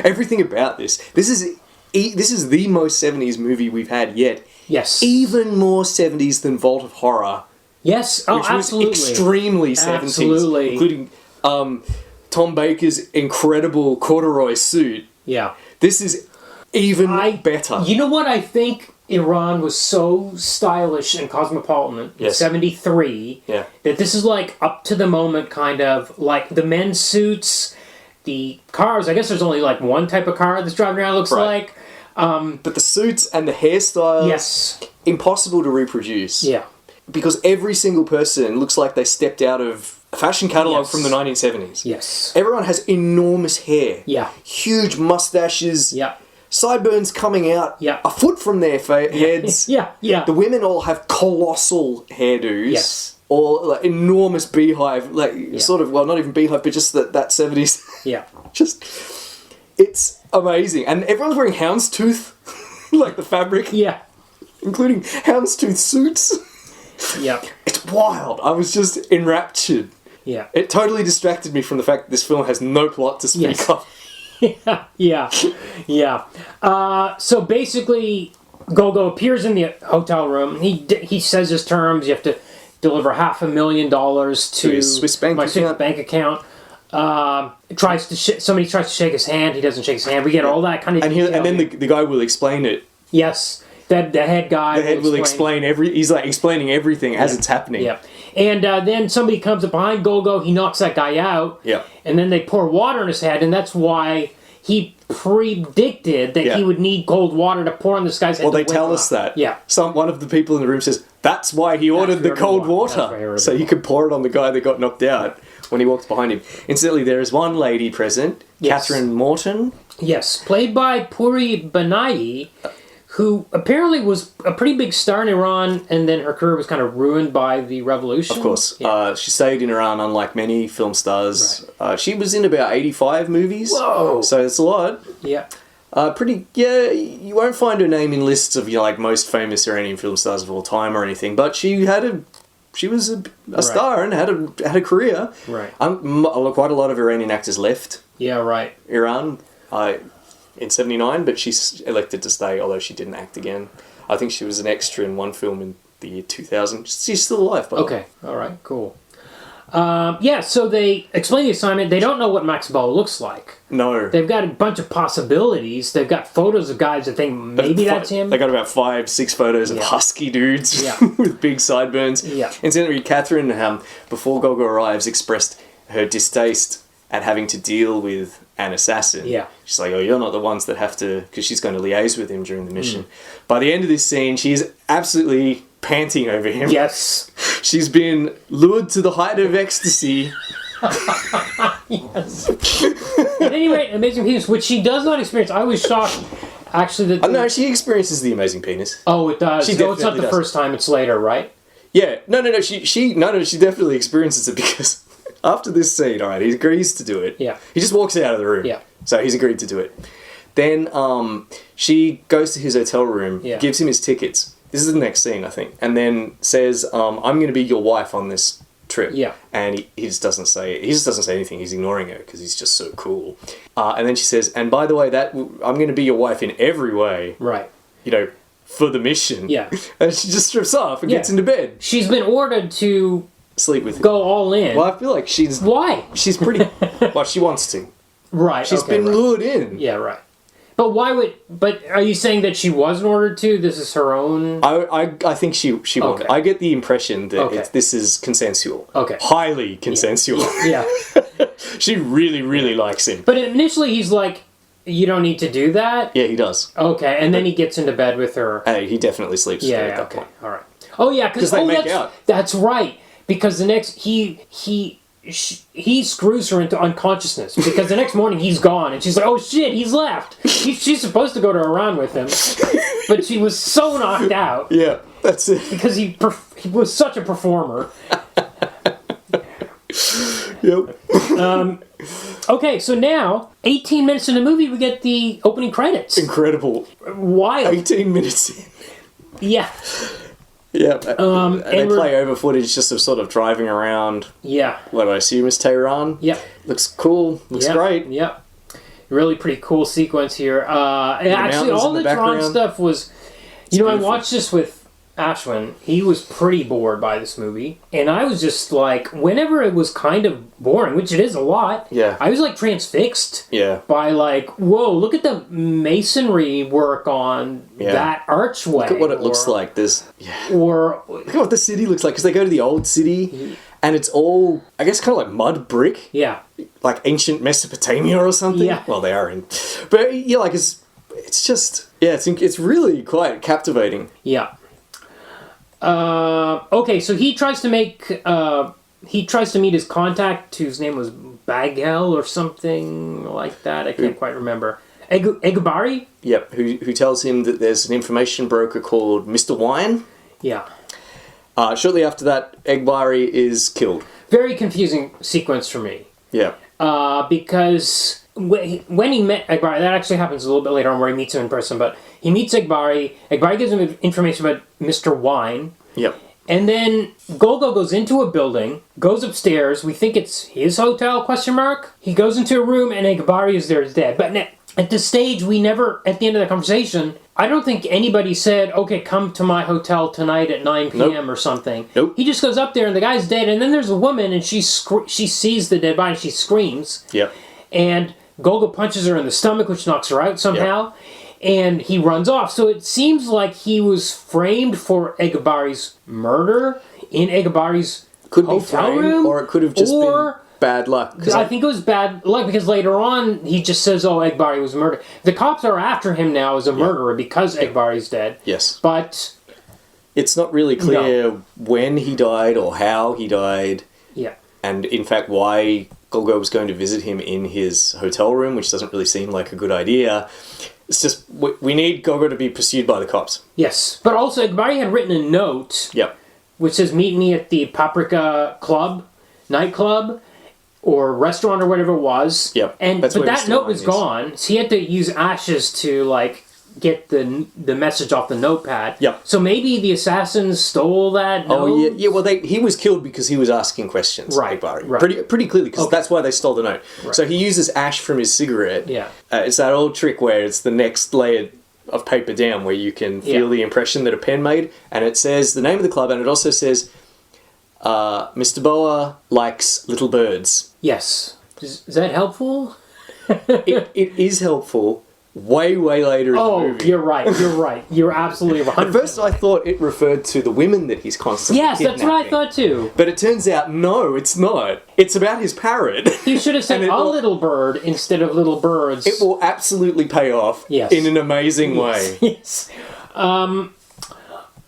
Everything about this. This is the most 70s movie we've had yet. Yes. Even more 70s than Vault of Horror. Yes. Oh, Which absolutely. was extremely 70s. Absolutely. Including Tom Baker's incredible corduroy suit. Yeah. This is even better. You know what? I think Iran was so stylish and cosmopolitan in 73 that this is like up to the moment kind of like the men's suits, the cars. I guess there's only like one type of car that's driving around, looks like. But the suits and the hairstyles, yes, impossible to reproduce. Yeah. Because every single person looks like they stepped out of a fashion catalogue from the 1970s. Yes. Everyone has enormous hair. Yeah. Huge mustaches. Yeah. Sideburns coming out a foot from their heads. Yeah. The women all have colossal hairdos. Yes. Or like enormous beehive, sort of, well, not even beehive, but just that 70s. Yeah. Just, it's amazing. And everyone's wearing houndstooth, like the fabric. Yeah. Including houndstooth suits. Yeah. It's wild. I was just enraptured. Yeah. It totally distracted me from the fact that this film has no plot to speak of. Yeah. So basically, Golgo appears in the hotel room. He says his terms. You have to deliver $500,000 to his Swiss bank account. Somebody tries to shake his hand. He doesn't shake his hand. We get all that kind of detail. And then the guy will explain it. Yes. The head guy. The head will explain he's like explaining everything as it's happening. Yeah. And then somebody comes up behind Golgo. He knocks that guy out. Yeah. And then they pour water in his head, and that's why he predicted that he would need cold water to pour on this guy's head. Well, they tell us that. Yeah. One of the people in the room says that's why he ordered the cold water, so he could pour it on the guy that got knocked out when he walked behind him. Incidentally, there is one lady present, Catherine Morton. Yes, played by Pouri Banayi, who apparently was a pretty big star in Iran, and then her career was kind of ruined by the revolution. Of course. She stayed in Iran, unlike many film stars. Right. She was in about 85 movies. Whoa! So it's a lot. Yeah. You won't find her name in lists of like most famous Iranian film stars of all time or anything, but she was a star and had a career. Right. Quite a lot of Iranian actors left. Yeah, right. Iran. In 79, but she's elected to stay, although she didn't act again. I think she was an extra in one film in the year 2000. She's still alive, by the way. Okay, alright, cool. So they explain the assignment. They don't know what Max Boa looks like. No. They've got a bunch of possibilities. They've got photos of guys that think maybe that's him. They got about 5-6 photos of husky dudes with big sideburns. Yeah. Incidentally, Catherine, before Golgo arrives, expressed her distaste at having to deal with an assassin. Yeah. She's like, oh, you're not the ones that have to... Because she's going to liaise with him during the mission. By the end of this scene, she's absolutely panting over him. Yes. She's been lured to the height of ecstasy. Yes. At any rate, Amazing Penis, which she does not experience. I was shocked, actually, that... No, she experiences the Amazing Penis. Oh, it does. She it's not definitely the does. first time, it's later, right? Yeah, no. She definitely experiences it because after this scene, all right, he agrees to do it. Yeah. He just walks out of the room. Yeah. So he's agreed to do it. Then she goes to his hotel room, Yeah. gives him his tickets. This is the next scene, I think, and then says, "I'm going to be your wife on this trip." Yeah. And he just doesn't say anything. He's ignoring her because he's just so cool. And then she says, "And by the way, I'm going to be your wife in every way." Right. You know, for the mission. Yeah. And she just strips off and Yeah. gets into bed. She's been ordered to Sleep with him. go all in. Well, I feel like she's Why? pretty... well, she wants to. Right. She's been right. lured in. Yeah, right. But why would... But are you saying that she wasn't ordered to? This is her own... I think she wanted. Okay. I get the impression that Okay. this is consensual. Okay. Highly consensual. Yeah. She really, really likes him. But initially he's like, you don't need to do that? Yeah, he does. Okay, and then he gets into bed with her. He definitely sleeps with her at that Okay, point. all right. Oh, yeah, because they make out. That's right. Because the next... He screws her into unconsciousness because the next morning he's gone and she's like, oh shit, he's left. She's supposed to go to Iran with him, but she was so knocked out Yeah, that's it. because he was such a performer. Yep. Okay, so now 18 minutes in the movie we get the opening credits. Incredible. Wild. 18 minutes in. Yeah. Yeah. And they and play over footage just of sort of driving around Yeah. what I assume is Tehran. Yep. Looks cool. Looks Yep. great. Yep. Really pretty cool sequence here. And actually, mountains all in the the Tron background. stuff was... You know, beautiful. I watched this with Ashwin. He was pretty bored by this movie. And I was just like, whenever it was kind of boring, which it is a lot, Yeah. I was like transfixed Yeah. by like, whoa, look at the masonry work on Yeah. that archway. Look at what it looks like. There's... Yeah. Or... Look at what the city looks like, because they go to the old city, and it's all, I guess, kind of like mud brick, Yeah. like ancient Mesopotamia or something. Yeah. Well, they are in, but yeah, like it's just, yeah, it's really quite captivating. Yeah. Okay, so he tries to meet his contact, whose name was Bagel or something like that. I can't quite remember. Egbari? Yep. Who tells him that there's an information broker called Mr. Wine. Yeah. Shortly after that, Egbari is killed. Very confusing sequence for me. Yeah. Because when he met Egbari, that actually happens a little bit later on where he meets him in person, but he meets Egbari. Egbari gives him information about Mr. Wine. Yep. And then Golgo goes into a building, goes upstairs. We think it's his hotel, question mark. He goes into a room and Egbari is there dead. But at this stage, we never, at the end of the conversation, I don't think anybody said, okay, come to my hotel tonight at 9 p.m. Nope. or something. Nope. He just goes up there and the guy's dead. And then there's a woman and she sees the dead body and she screams. Yep. And Golgo punches her in the stomach, which knocks her out somehow. And he runs off. So it seems like he was framed for Egbari's murder in Egbari's Could be hotel framed, room. or it could have just been bad luck. I think it was bad luck because later on he just says, oh, Egbari was murdered. The cops are after him now as a murderer because Egbari's dead. Yes. But... It's not really clear when he died or how he died. Yeah. And in fact, why Golgo was going to visit him in his hotel room, which doesn't really seem like a good idea. It's just, we need Golgo to be pursued by the cops. Yes. But also, Egbari had written a note Yep. which says, meet me at the Paprika Club, nightclub, or restaurant, or whatever it was. Yep. And That's but where that Mr. note Wine was is. gone, so he had to use ashes to, like, get the message off the notepad. Yep. So maybe the assassins stole that note? Oh, yeah. Yeah, well, he was killed because he was asking questions. Right, Egbari. right. Pretty clearly, because that's why they stole the note. Right. So he uses ash from his cigarette. Yeah. It's that old trick where it's the next layer of paper down where you can feel the impression that a pen made, and it says the name of the club, and it also says, Mr. Boa likes little birds. Yes. Is that helpful? It is helpful way later in the Oh, movie. you're right. You're absolutely right. At first I thought it referred to the women that he's constantly Yes, that's what I kidnapping. thought too. But it turns out, no, it's not. It's about his parrot. You should have said And it a will- little bird instead of little birds. It will absolutely pay off Yes. in an amazing way. Yes.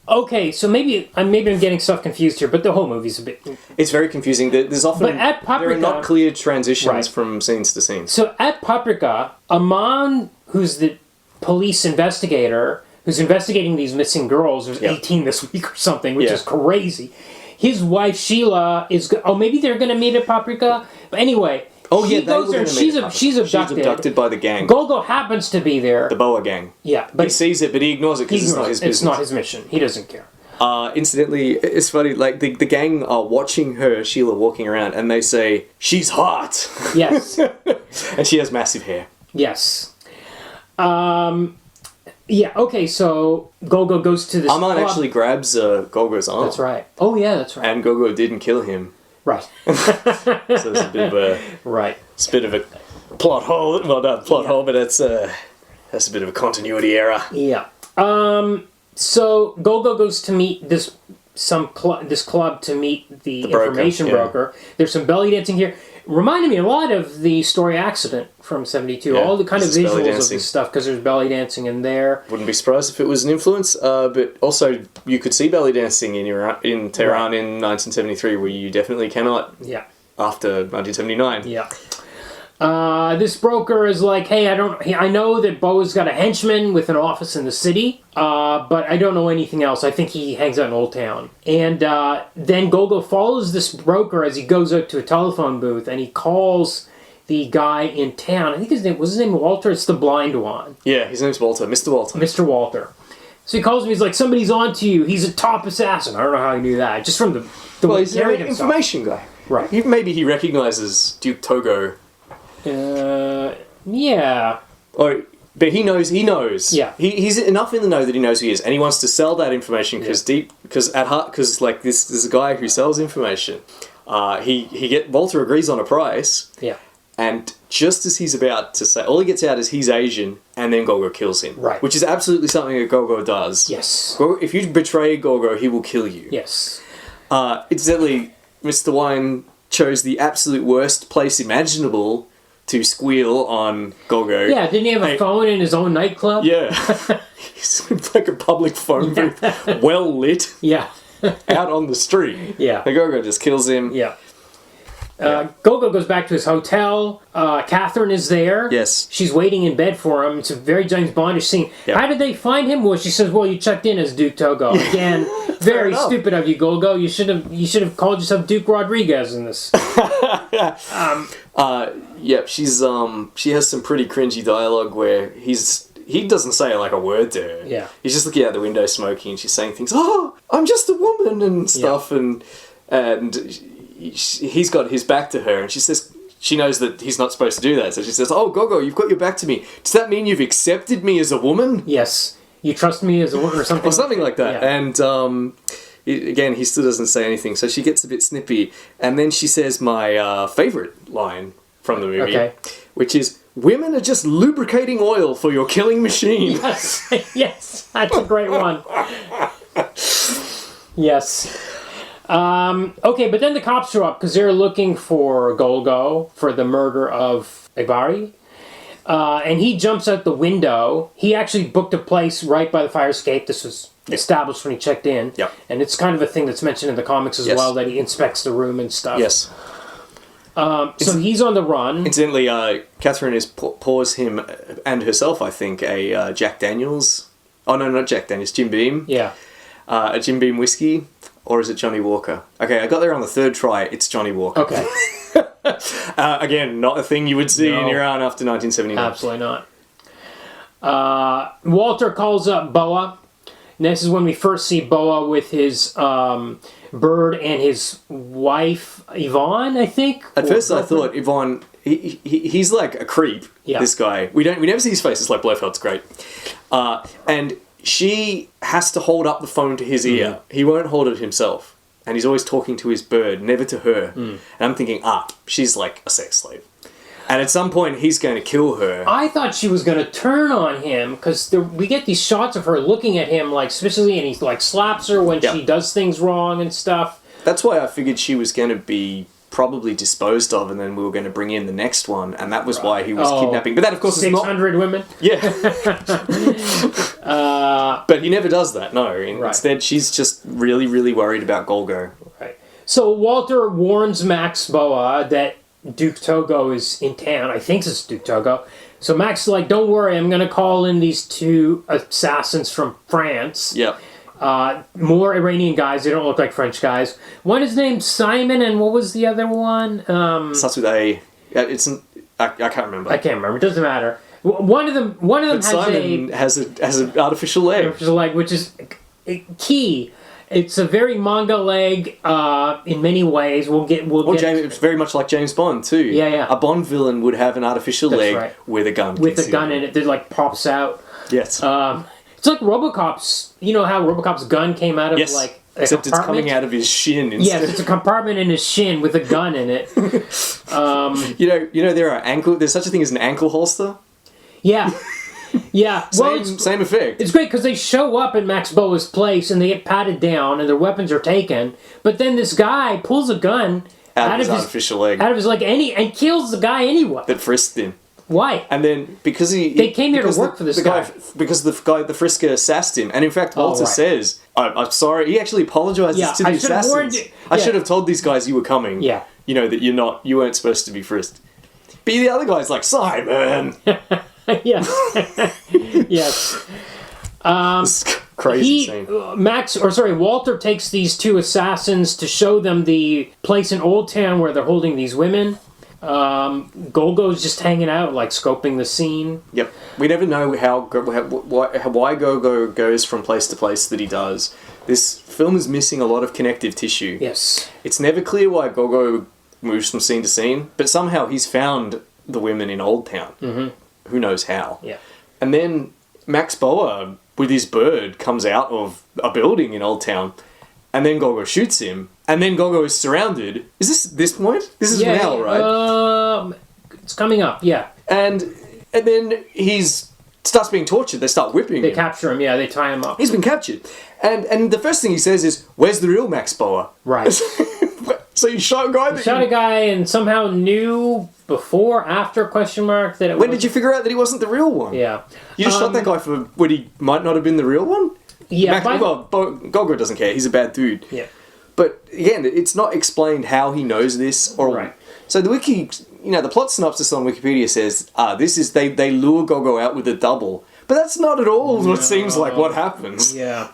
Okay, so maybe I'm getting stuff confused here, but the whole movie's a bit... It's very confusing. There's often But at there are Paprika- not clear transitions Right. from scenes to scenes. So at Paprika, Aman, who's the police investigator, who's investigating these missing girls. There's Yep. 18 this week or something, which Yeah. is crazy. His wife Sheila is. Oh, maybe they're going to meet at Paprika. But anyway, Oh he yeah, they goes were there. gonna And meet she's at Papa. she's abducted. She's abducted by the gang, Golgo happens to be there. the Boa gang. Yeah, He but sees it, but he ignores it because it's not his business. It's not his mission. He doesn't care. Incidentally, it's funny. Like the gang are watching her, Sheila, walking around, and they say she's hot, Yes. and she has massive hair. Yes. Yeah, okay, so Golgo goes to this Armand club. actually grabs Golgo's arm. That's right. Oh, yeah, that's right. And Golgo didn't kill him, Right. so it's a bit of a Right. plot hole. Well, not plot hole, but that's a bit of a continuity error. Yeah. So Golgo goes to meet this club to meet the broker, information yeah. broker. There's some belly dancing here. Reminded me a lot of the story Accident from 72. Yeah, all the kind of this is belly visuals of dancing. this stuff, because there's belly dancing in there. Wouldn't be surprised if it was an influence, but also you could see belly dancing in Tehran in 1973, where you definitely cannot Yeah. after 1979. Yeah. This broker is like, hey, I know that Boa's got a henchman with an office in the city, but I don't know anything else. I think he hangs out in Old Town. And then Golgo follows this broker as he goes out to a telephone booth, and he calls the guy in town. I think his name Walter. It's the blind one, Yeah, his name's Walter, Mr. Walter. Mr. Walter. So he calls him. He's like, somebody's on to you. He's a top assassin. I don't know how he knew that. Just from the way he He's an carried himself. information guy. Right. Maybe he recognizes Duke Togo. Yeah. But he knows. Yeah. He's enough in the know that he knows who he is, and he wants to sell that information because at heart, because like this is a guy who sells information. Walter agrees on a price. Yeah. And just as he's about to say, all he gets out is he's Asian, and then Golgo kills him. Right. Which is absolutely something that Golgo does. Yes. If you betray Golgo, he will kill you. Yes. Incidentally, Mr. Wine chose the absolute worst place imaginable to squeal on Golgo. Yeah, didn't he have a phone in his own nightclub? Yeah. He's like a public phone booth, well lit, Yeah. out on the street. Yeah. And Golgo just kills him. Yeah. Golgo goes back to his hotel. Catherine is there. Yes. She's waiting in bed for him. It's a very James Bondish scene. Yeah. How did they find him? Well, she says, well, you checked in as Duke Togo. Again, very enough. stupid of you, Golgo. You should have called yourself Duke Rodriguez in this. Yep, she has some pretty cringy dialogue where he doesn't say like a word to her. Yeah. He's just looking out the window smoking, and she's saying things, oh, I'm just a woman and stuff, and he's got his back to her, and she says she knows that he's not supposed to do that, so she says, oh, Golgo, you've got your back to me. Does that mean you've accepted me as a woman? Yes. You trust me as a woman or something? Or something like that. Yeah. And again, he still doesn't say anything, so she gets a bit snippy, and then she says my favourite line from the movie, Okay. which is, women are just lubricating oil for your killing machine. Yes. Yes. That's a great one. Yes. Okay, but then the cops show up because they're looking for Golgo for the murder of Ibari. And he jumps out the window. He actually booked a place right by the fire escape. This was established when he checked in. Yep. And it's kind of a thing that's mentioned in the comics as Yes. well, that he inspects the room and stuff. Yes. So he's on the run. Incidentally, Catherine pours him and herself, I think, a Jack Daniels. Oh, no, not Jack Daniels, Jim Beam. Yeah. A Jim Beam whiskey. Or is it Johnny Walker? Okay, I got there on the third try. It's Johnny Walker. Okay. Again, not a thing you would see in No. Iran after 1979. Absolutely not. Walter calls up Boa. And this is when we first see Boa with his bird and his wife, Yvonne, I think. At first I thought Yvonne, he's like a creep, Yeah. this guy. We never see his face, it's like Blofeld's great. And she has to hold up the phone to his ear. He won't hold it himself. And he's always talking to his bird, never to her. And I'm thinking, she's like a sex slave. And at some point, he's going to kill her. I thought she was going to turn on him because we get these shots of her looking at him like suspiciously, and he like slaps her when she does things wrong and stuff. That's why I figured she was going to be probably disposed of, and then we were going to bring in the next one, and that was why he was kidnapping. But that, of course, is not... 600 women? Yeah. But he never does that, no. Instead, she's just really, really worried about Golgo. Right. So Walter warns Max Boa that Duke Togo is in town. I think it's Duke Togo. So Max is like, don't worry, I'm going to call in these 2 assassins from France. Yep. More Iranian guys. They don't look like French guys. One is named Simon, and what was the other one? Starts with A. I can't remember. I can't remember. It doesn't matter. One of them But Simon has an artificial leg. which is key. It's a very manga leg in many ways. It's very much like James Bond too. Yeah. A Bond villain would have an artificial leg right. with a gun. With a gun in it that like pops out. Yes. It's like RoboCop's. You know how RoboCop's gun came out of like a except it's compartment? coming out of his shin instead. Yes, it's a compartment in his shin with a gun in it. You know there's such a thing as an ankle holster. Yeah. Yeah. Same effect. It's great because they show up at Max Boa's place and they get patted down and their weapons are taken. But then this guy pulls a gun out of his artificial leg. Out of his leg and kills the guy anyway. That frisked him. Why? And then because they came here to work for this guy. Because the frisker sassed him, and in fact Walter says, "I'm sorry." He actually apologizes to the assassins. I should have told these guys you were coming. Yeah. You know that you weren't supposed to be frisked. But the other guy's like, Simon. Yes. Yes. This is crazy scene. Walter takes these 2 assassins to show them the place in Old Town where they're holding these women. Golgo's just hanging out, like scoping the scene. Yep. We never know why Golgo goes from place to place that he does. This film is missing a lot of connective tissue. Yes. It's never clear why Golgo moves from scene to scene, but somehow he's found the women in Old Town. Mm-hmm. Who knows how? Yeah. And then Max Boa, with his bird, comes out of a building in Old Town, and then Golgo shoots him, and then Golgo is surrounded. Is this point? This is now, right? It's coming up, yeah. And then starts being tortured. They start whipping him. They capture him, yeah, they tie him up. He's been captured. And the first thing he says is, "Where's the real Max Boa?" Right. So you shot a guy shot a guy and somehow knew before, after, question mark, that it When did you figure out that he wasn't the real one? Yeah. You just shot that guy for when he might not have been the real one? Yeah. Golgo doesn't care. He's a bad dude. Yeah. But again, it's not explained how he knows this. Right. So the the plot synopsis on Wikipedia says, they lure Golgo out with a double. But that's not at all what seems like what happens. Yeah.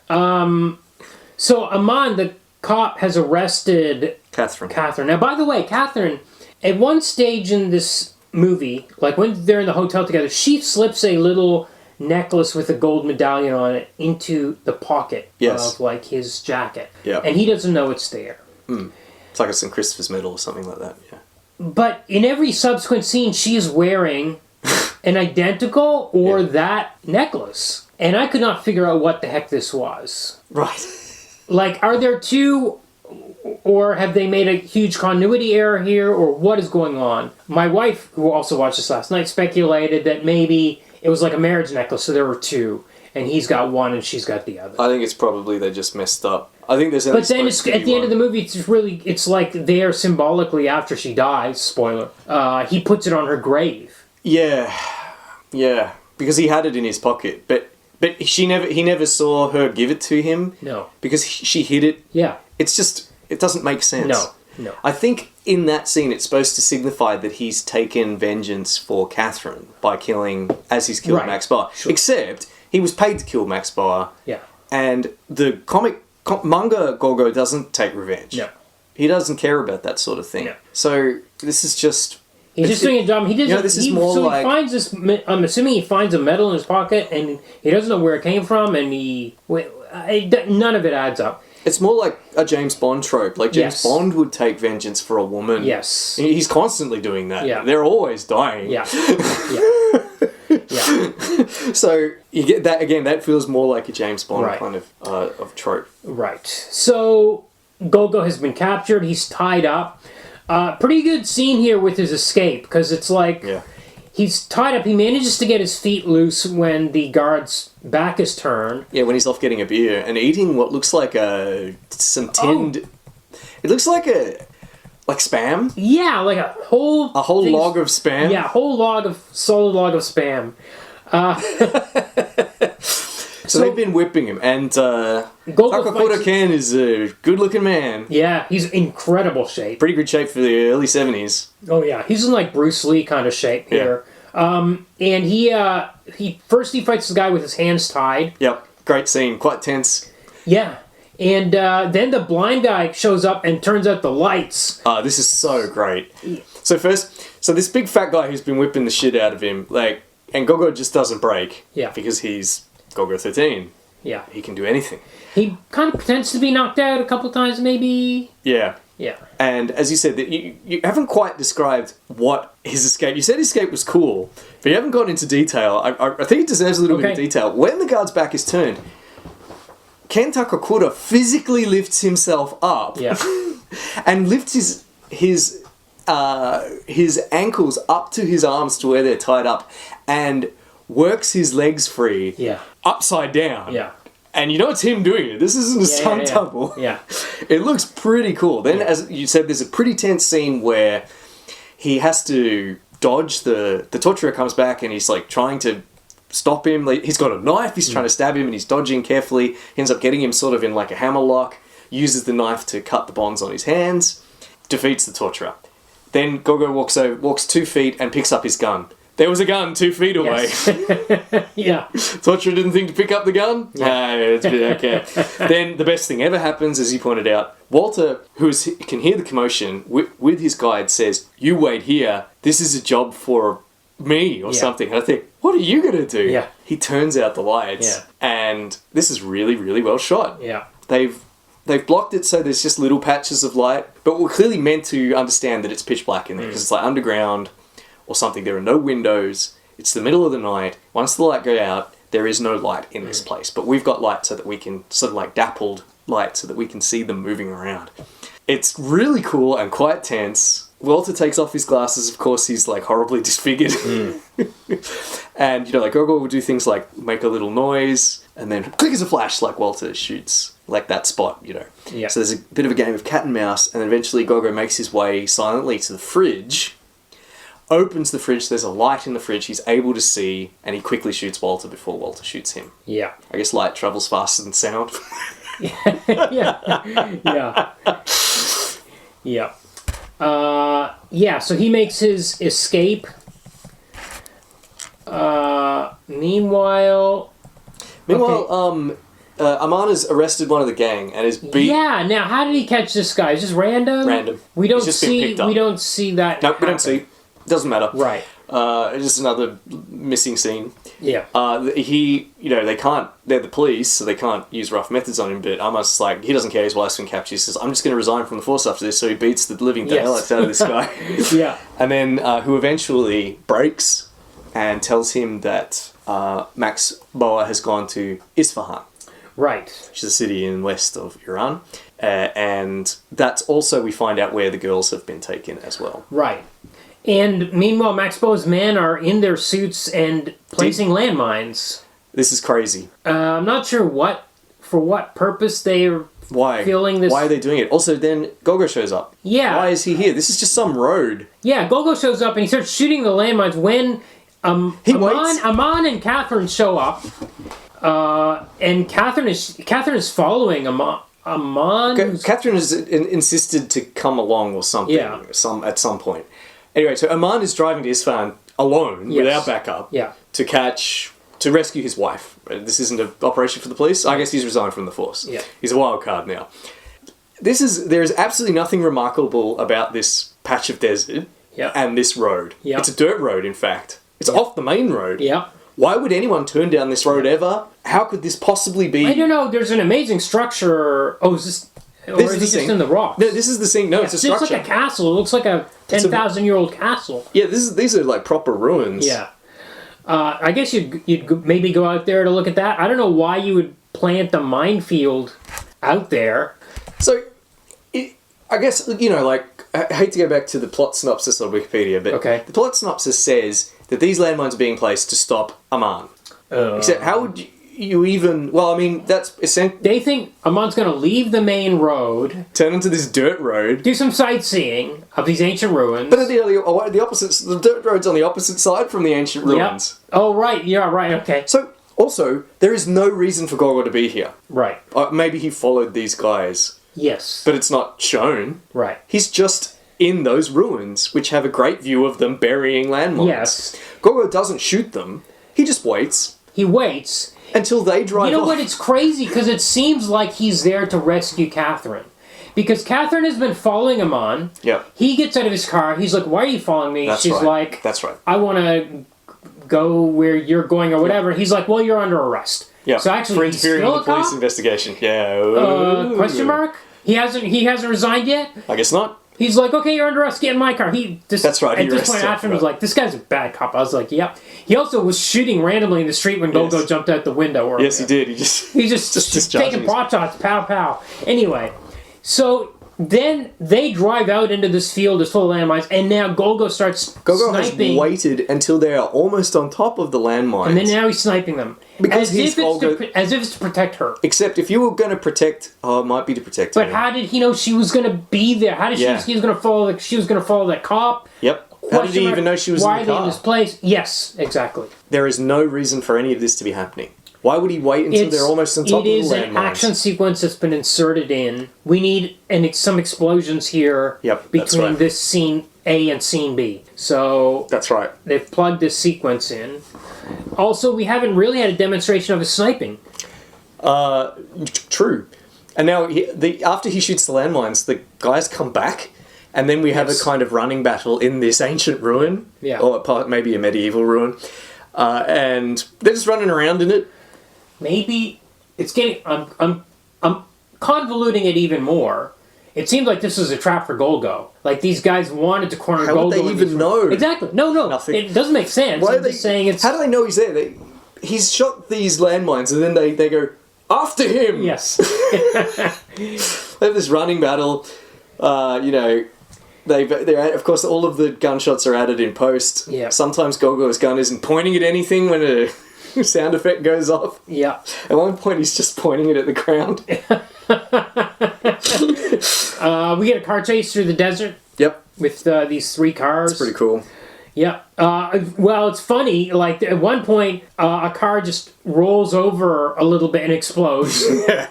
So Amon, the cop, has arrested Catherine. Now, by the way, Catherine, at one stage in this movie, like when they're in the hotel together, she slips a little necklace with a gold medallion on it into the pocket of like his jacket. Yeah. And he doesn't know it's there. It's like a St. Christopher's medal or something like that, yeah. But in every subsequent scene, she is wearing an identical or that necklace. And I could not figure out what the heck this was. Right. Like, are there 2, or have they made a huge continuity error here, or what is going on? My wife, who also watched this last night, speculated that maybe it was like a marriage necklace, so there were 2, and he's got one and she's got the other. I think it's probably they just messed up. I think there's. But then at the end of the movie, it's like there symbolically after she dies. Spoiler. He puts it on her grave. Yeah, because he had it in his pocket, but he never saw her give it to him. No, because she hid it. Yeah, it's just it doesn't make sense. No. I think in that scene it's supposed to signify that he's taken vengeance for Catherine by killing as he's killed Max Boa. Sure. Except he was paid to kill Max Boa. Yeah, and the manga Golgo doesn't take revenge. No. He doesn't care about that sort of thing. No. So this is just... He's just doing a job. He doesn't... this is more like... he finds this... I'm assuming he finds a medal in his pocket, and he doesn't know where it came from, and none of it adds up. It's more like a James Bond trope. Like James Bond would take vengeance for a woman. Yes. He's constantly doing that. Yeah. They're always dying. Yeah. So you get that again. That feels more like a James Bond kind of trope. Right. So Golgo has been captured. He's tied up. Pretty good scene here with his escape, because it's like he's tied up. He manages to get his feet loose when the guard's back is turned. Yeah, when he's off getting a beer and eating what looks like some tinned. It looks like spam. Yeah, like a whole log of spam. Yeah, solid log of spam. So they've been whipping him, and Takakura Ken is a good-looking man. Yeah, he's in incredible shape. Pretty good shape for the early 70s. Oh yeah, he's in like Bruce Lee kind of shape here. And he first fights the guy with his hands tied. Yep. Great scene. Quite tense. Yeah. And then the blind guy shows up and turns out the lights. This is so great. So this big fat guy who's been whipping the shit out of him, and Golgo just doesn't break. Yeah. Because he's Golgo 13. Yeah. He can do anything. He kind of pretends to be knocked out a couple times, maybe. Yeah. Yeah. And as you said, that you haven't quite described what his escape... You said his escape was cool, but you haven't gone into detail. I think it deserves a little bit of detail. When the guard's back is turned, Ken Takakura physically lifts himself up and lifts his ankles up to his arms to where they're tied up and works his legs free upside down. Yeah. And you know it's him doing it. This isn't a stunt double. Yeah. It looks pretty cool. Then, as you said, there's a pretty tense scene where he has to dodge the torturer comes back and he's like trying to stop him. Like, he's got a knife, he's trying to stab him and he's dodging carefully. He ends up getting him sort of in like a hammerlock, uses the knife to cut the bonds on his hands, defeats the torturer. Then Golgo walks 2 feet and picks up his gun. There was a gun 2 feet away. Yes. Yeah. Torturer didn't think to pick up the gun? Yeah. It's okay. Then the best thing ever happens, as you pointed out. Walter, who can hear the commotion, with his guide says, "You wait here. This is a job for me," or something. And I think, what are you going to do? Yeah. He turns out the lights. Yeah. And this is really, really well shot. Yeah. They've blocked it so there's just little patches of light. But we're clearly meant to understand that it's pitch black in there because it's like underground or something. There are no windows. It's the middle of the night. Once the light goes out, there is no light in this place. But we've got light so that we can sort of like dappled light so that we can see them moving around. It's really cool and quite tense. Walter takes off his glasses. Of course, he's like horribly disfigured. And, like Golgo will do things like make a little noise and then click as a flash like Walter shoots like that spot, Yeah. So there's a bit of a game of cat and mouse, and then eventually Golgo makes his way silently to the fridge, opens the fridge, there's a light in the fridge, he's able to see, and he quickly shoots Walter before Walter shoots him. Yeah. I guess light travels faster than sound. Yeah. So he makes his escape. Meanwhile, Amana's arrested one of the gang and is beat. Yeah. Now, how did he catch this guy? Is this random? Random. We don't He's just been picked up. We don't see that. No, we don't see. Doesn't matter. Right. It's just another missing scene. Yeah. They can't. They're the police, so they can't use rough methods on him. But Amana's like, he doesn't care. His wife's been captured. He says, "I'm just going to resign from the force after this." So he beats the living daylights out of this guy. Yeah. And then who eventually breaks and tells him that Max Boa has gone to Isfahan. Right. Which is a city in west of Iran. And that's also, we find out where the girls have been taken as well. Right. And meanwhile, Max Boa's men are in their suits and placing landmines. This is crazy. I'm not sure for what purpose they're feeling this. Why are they doing it? Also, then Golgo shows up. Yeah. Why is he here? This is just some road. Yeah, Golgo shows up and he starts shooting the landmines when Aman and Catherine show up. And Catherine is following Aman. Catherine has insisted to come along or something. Yeah. At some point. Anyway, so Aman is driving to Isfahan alone without backup. Yeah. To rescue his wife. This isn't an operation for the police. I guess he's resigned from the force. Yeah. He's a wild card now. There is absolutely nothing remarkable about this patch of desert and this road. Yeah. It's a dirt road, in fact. It's off the main road. Yeah. Why would anyone turn down this road ever? How could this possibly be? I don't know. There's an amazing structure. Oh, is this? Or is he just in the rocks? No, this is the scene. No, it's a structure. It's like a castle. It looks like a 10,000-year-old castle. Yeah, these are like proper ruins. Yeah. I guess you'd maybe go out there to look at that. I don't know why you would plant the minefield out there. So, I guess, I hate to go back to the plot synopsis on Wikipedia, but the plot synopsis says that these landmines are being placed to stop Aman. Except, how would you even... Well, I mean, that's essentially... They think Aman's going to leave the main road... Turn into this dirt road. Do some sightseeing of these ancient ruins. But the opposite... The dirt road's on the opposite side from the ancient ruins. Yep. Oh, right. Yeah, right. Okay. So, also, there is no reason for Golgo to be here. Right. Maybe he followed these guys. Yes. But it's not shown. Right. He's just in those ruins, which have a great view of them burying landmines. Yes. Golgo doesn't shoot them. He just waits He waits. until they drive You know off. what? It's crazy because it seems like he's there to rescue Catherine. Because Catherine has been following him on. Yeah. He gets out of his car. He's like, why are you following me? That's She's right. like, That's right. I want to go where you're going or whatever. He's like, well, you're under arrest. Yeah. So actually, for he's interfering still in a the police cop? investigation. Yeah. Question mark? He hasn't resigned yet? I guess not. He's like, okay, you're under arrest, get in my car. That's right, he At this arrests point, him, Ashton was right. like, this guy's a bad cop. I was like, yep. He also was shooting randomly in the street when Golgo Yes. jumped out the window. Or Yes, he did. He just He's just discharging taking his- pot shots, pow, pow. Anyway, so then they drive out into this field that's full of landmines, and now Golgo starts Golgo sniping. has waited until they are almost on top of the landmines. And then now he's sniping them. Because as he's if, it's Golgo- to, as if it's to protect her. Except if you were going to protect... Oh, it might be to protect But him. how did he know she was going to be there? How did Yeah. he was going to follow? She was going to follow that cop. Yep. How did Question he mark, even know she was why in the are they in car? this place? Yes, exactly. There is no reason for any of this to be happening. Why would he wait until they're almost on top of the It is an landmines? action sequence that's been inserted in. We need some explosions here Yep, that's between right. this scene A and scene B. So That's right. they've plugged this sequence in. Also, we haven't really had a demonstration of his sniping. True. And now, after he shoots the landmines, the guys come back, and then we have a kind of running battle in this ancient ruin, Yeah. or maybe a medieval ruin, and they're just running around in it. Maybe it's getting. I'm convoluting it even more. It seems like this is a trap for Golgo. Like these guys wanted to corner How Golgo. would they in even these- know? Exactly. No. Nothing. It doesn't make sense. Why are I'm they just saying it's. How do they know he's there? He's shot these landmines, and then they go after him. Yes. They have this running battle. They're of course all of the gunshots are added in post. Yeah. Sometimes Golgo's gun isn't pointing at anything when a sound effect goes off. Yeah. At one point, he's just pointing it at the ground. We get a car chase through the desert Yep, with these three cars. it's pretty cool. Yeah. Well, it's funny. Like at one point, a car just rolls over a little bit and explodes,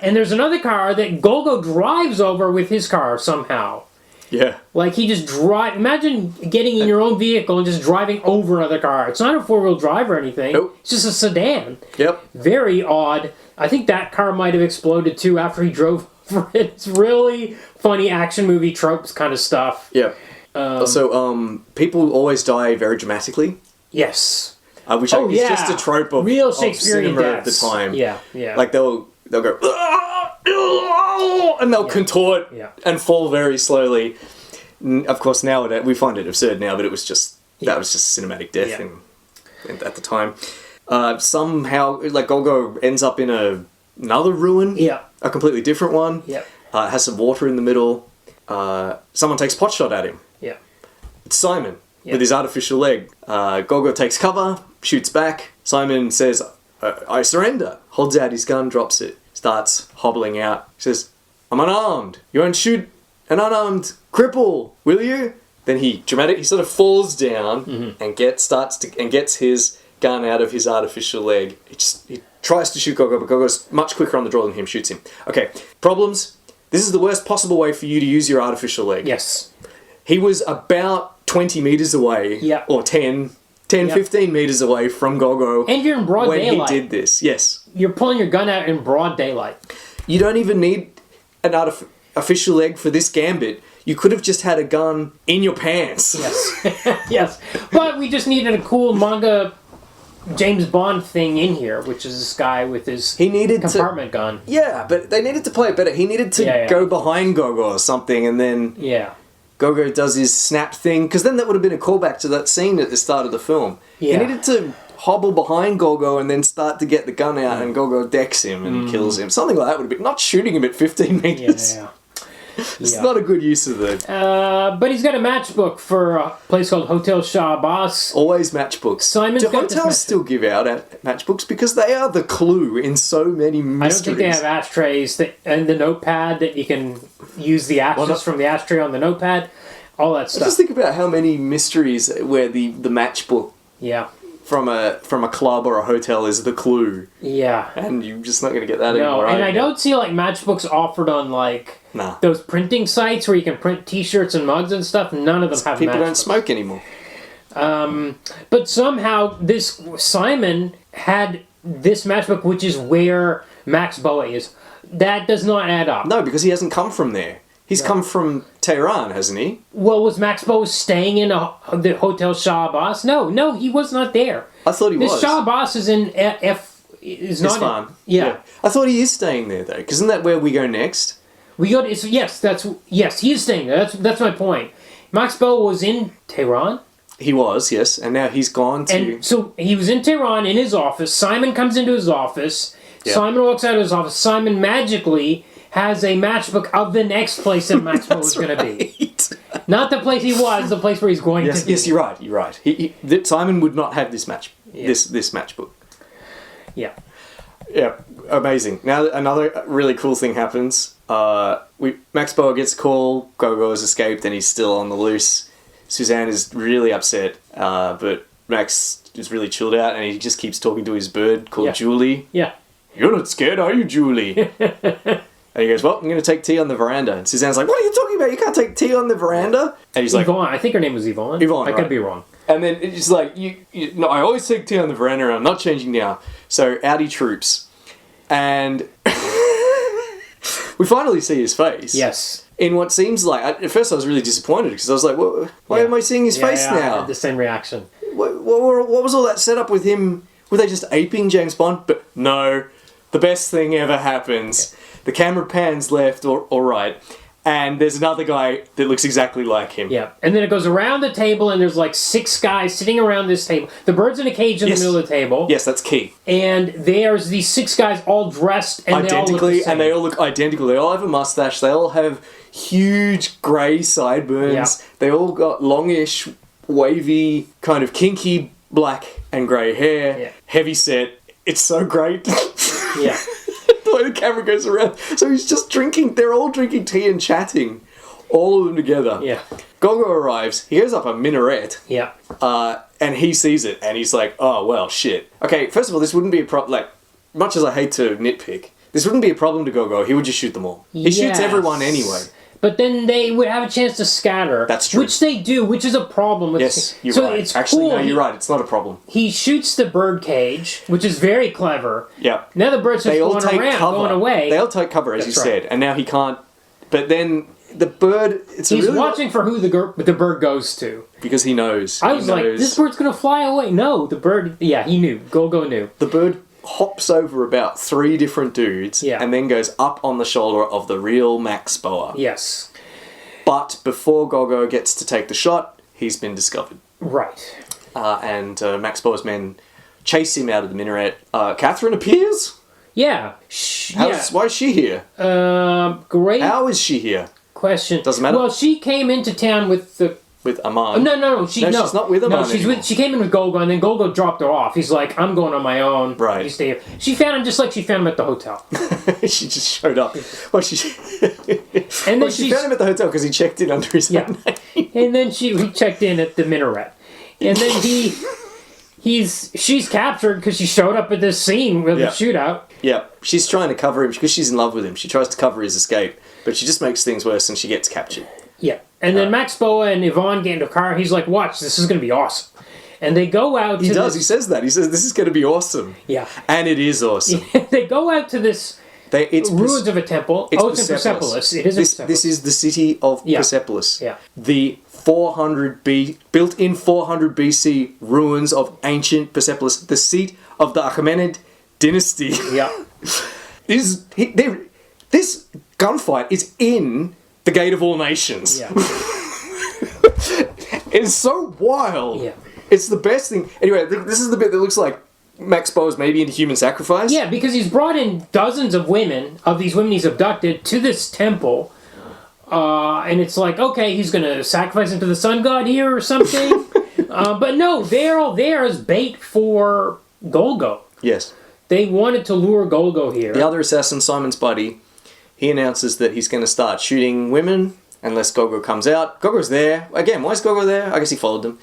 and there's another car that Golgo drives over with his car somehow. Yeah, Like he just drive. Imagine getting in your own vehicle and just driving over another car. It's not a 4-wheel drive or anything. Nope. It's just a sedan. yep. Very odd. I think that car might have exploded too after he drove for it. It's really funny action movie tropes kind of stuff. Yeah. Also, people always die very dramatically, Yes. which is just a trope of real of Shakespearean cinema deaths. at the time. Yeah, yeah. Like they'll go and they'll contort Yeah. and fall very slowly. Of course, nowadays we find it absurd now, but it was just that was just cinematic death Yeah. at the time. Somehow, like Golgo ends up in another ruin. Yeah. A completely different one. Yeah. It has some water in the middle. Someone takes a pot shot at him. Yeah. It's Simon Yeah. with his artificial leg. Golgo takes cover, shoots back. Simon says, I surrender. Holds out his gun, drops it. Starts hobbling out. Says, I'm unarmed. You won't shoot an unarmed cripple, will you? Then he sort of falls down and gets his gun out of his artificial leg. He tries to shoot Golgo, but Golgo's much quicker on the draw than him, shoots him. Okay, problems. This is the worst possible way for you to use your artificial leg. Yes. He was about 20 metres away, Yeah. or 10, Yep. 15 metres away from Golgo And you're in broad when daylight. he did this. Yes. You're pulling your gun out in broad daylight. You don't even need an artificial leg for this gambit. You could have just had a gun in your pants. Yes. Yes. But we just needed a cool manga James Bond thing in here, which is this guy with his He needed compartment gun. Yeah, but they needed to play it better. He needed to Yeah. go behind Golgo or something, and then Yeah. Golgo does his snap thing, because then that would have been a callback to that scene at the start of the film. Yeah. He needed to hobble behind Golgo and then start to get the gun out, and Golgo decks him and kills him. Something like that would have been... Not shooting him at 15 Yeah. metres. Yeah. It's Yeah. not a good use of the... But he's got a matchbook for a place called Hotel Shah Abbas. Always matchbooks. Simon's Do got this hotels still give out matchbooks? Because they are the clue in so many mysteries. I don't think they have ashtrays and the notepad that you can use the ashes from the ashtray on the notepad. All that stuff. Just think about how many mysteries where the matchbook Yeah. from a club or a hotel is the clue, Yeah. and you're just not going to get that No, anymore. and are I you? don't see like matchbooks offered on like Nah. those printing sites where you can print T-shirts and mugs and stuff. None of them have People matchbooks. don't smoke anymore. But somehow this Simon had this matchbook, which is where Max Boa is. That does not add up. No, because he hasn't come from there. He's come from Tehran, hasn't he? Well, was Max Boa staying in the Hotel Shah Abbas? No, he was not there. I thought he This was. Shah Abbas is in is not Isfahan. in, yeah. I thought he is staying there though, because isn't that where we go next? We got yes, he is staying there. That's my point. Max Boa was in Tehran. He was, yes, and now he's gone to. And so he was in Tehran in his office. Simon comes into his office. Yeah. Simon walks out of his office. Simon magically has a matchbook of the next place that Max Boa is going to be. Not the place he was, the place where he's going to be. Yes, you're right. Simon would not have this this matchbook. Yeah. Yeah, amazing. Now another really cool thing happens. Max Boa gets a call. Golgo has escaped, and he's still on the loose. Suzanne is really upset, but Max is really chilled out, and he just keeps talking to his bird called Julie. Yeah. You're not scared, are you, Julie? And he goes, well, I'm going to take tea on the veranda. And Suzanne's like, what are you talking about? You can't take tea on the veranda. And he's like, Yvonne. I think her name was Yvonne. Yvonne, I right. could be wrong. and then it's like, no, I always take tea on the veranda, and I'm not changing now. So out he troops. And we finally see his face. Yes. In what seems like, at first I was really disappointed because I was like, why am I seeing his face I now? had the same reaction. What was all that setup with him? Were they just aping James Bond? But no, the best thing ever happens. The camera pans left or right, and there's another guy that looks exactly like him. Yeah. And then it goes around the table, and there's like 6 guys sitting around this table. The bird's in a cage in the middle of the table. Yes, that's key. And there's these 6 guys all dressed and Identically, and they all look identical. They all have a mustache. They all have huge grey sideburns. Yeah. They all got longish, wavy, kind of kinky black and grey hair. Yeah. Heavy set. It's so great. Yeah. The way the camera goes around. So he's just drinking. They're all drinking tea and chatting. All of them together. Yeah. Golgo arrives. He goes up a minaret. Yeah. And he sees it. And he's like, oh, well, shit. Okay, first of all, this wouldn't be a problem. Like, much as I hate to nitpick, this wouldn't be a problem to Golgo. He would just shoot them all. He shoots Yes. everyone anyway. But then they would have a chance to scatter. That's true. Which they do, which is a problem. With Yes, you're so right. It's Actually, cool. no, you're right. It's not a problem. He shoots the bird cage, which is very clever. Yeah. Now the bird's just They all going take around, cover. going away. They all take cover, as That's you right. said. And now he can't... But then the bird... He's really watching for who the bird goes to. Because he knows. I He was like, knows. this bird's going to fly away. No, the bird... Yeah, he knew. Golgo knew. The bird hops over about 3 different dudes Yeah. and then goes up on the shoulder of the real Max Boa. Yes. But before Golgo gets to take the shot, he's been discovered. Right. And Max Boa's men chase him out of the minaret. Catherine appears? Yeah. Why is she here? Great How is she here? question. Doesn't matter. Well, she came into town with the... With Aman? No. she's not with Aman anymore. She came in with Golgo, and then Golgo dropped her off. He's like, I'm going on my own. Right. You stay here. She found him just like she found him at the hotel. She just showed up. Well, she And then she found him at the hotel because he checked in under his own name. And then he checked in at the minaret. And then she's captured because she showed up at this scene with the shootout. Yeah, she's trying to cover him because she's in love with him. She tries to cover his escape, but she just makes things worse and she gets captured. Yeah. And then Max Boa and Yvonne get into a car. He's like, watch, this is going to be awesome. And they go out to He does, he says that. He says, this is going to be awesome. Yeah. And it is awesome. They go out to this It's ruins of a temple. It's It's in Persepolis. It is in Persepolis. This is the city of Persepolis. Yeah. The built in 400 BC ruins of ancient Persepolis, the seat of the Achaemenid dynasty. Yeah. This gunfight is in the Gate of All Nations. Yeah. It's so wild. Yeah. It's the best thing. Anyway, this is the bit that looks like Max Boa's maybe into human sacrifice. Yeah, because he's brought in dozens of these women he's abducted, to this temple. And it's like, okay, he's going to sacrifice them to the sun god here or something. But no, they're all there as bait for Golgo. Yes. They wanted to lure Golgo here. The other assassin, Simon's buddy, he announces that he's going to start shooting women unless Golgo comes out. Golgo's there. Again, why is Golgo there? I guess he followed them.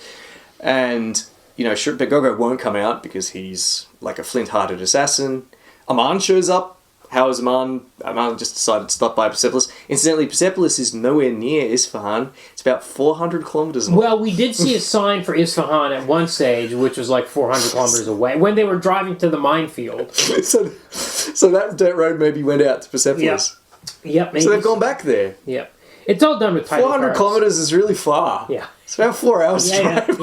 And but Golgo won't come out because he's like a flint-hearted assassin. Aman shows up. How is Aman? Aman just decided to stop by Persepolis. Incidentally, Persepolis is nowhere near Isfahan. It's about 400 kilometers away. Well, we did see a sign for Isfahan at one stage, which was like 400 kilometers away, when they were driving to the minefield. so that dirt road maybe went out to Persepolis. Yep, maybe. So they've gone back there. Yep. It's all done with title 400 cards. kilometers is really far. Yeah. It's about 4 hours drive.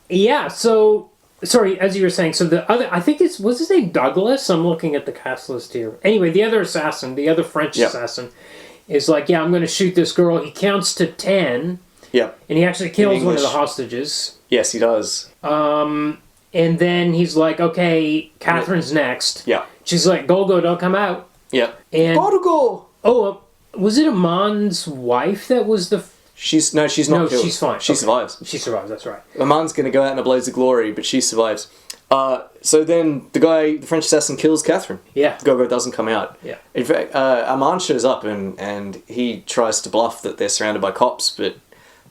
Yeah, so... Sorry, as you were saying, so the other... I think was his name Douglas? I'm looking at the cast list here. Anyway, the other assassin, the other French assassin, is like, I'm going to shoot this girl. He counts to 10. Yep. And he actually kills one of the hostages. Yes, he does. And then he's like, okay, Catherine's next. Yeah. She's like, Golgo, don't come out. Yeah. And Golgo! Oh, was it Aman's wife that was the... She's not killed. She's fine. She survives. She survives, that's right. Aman's going to go out in a blaze of glory, but she survives. So then the French assassin kills Catherine. Yeah. Golgo doesn't come out. Yeah. In fact, Aman shows up and he tries to bluff that they're surrounded by cops, but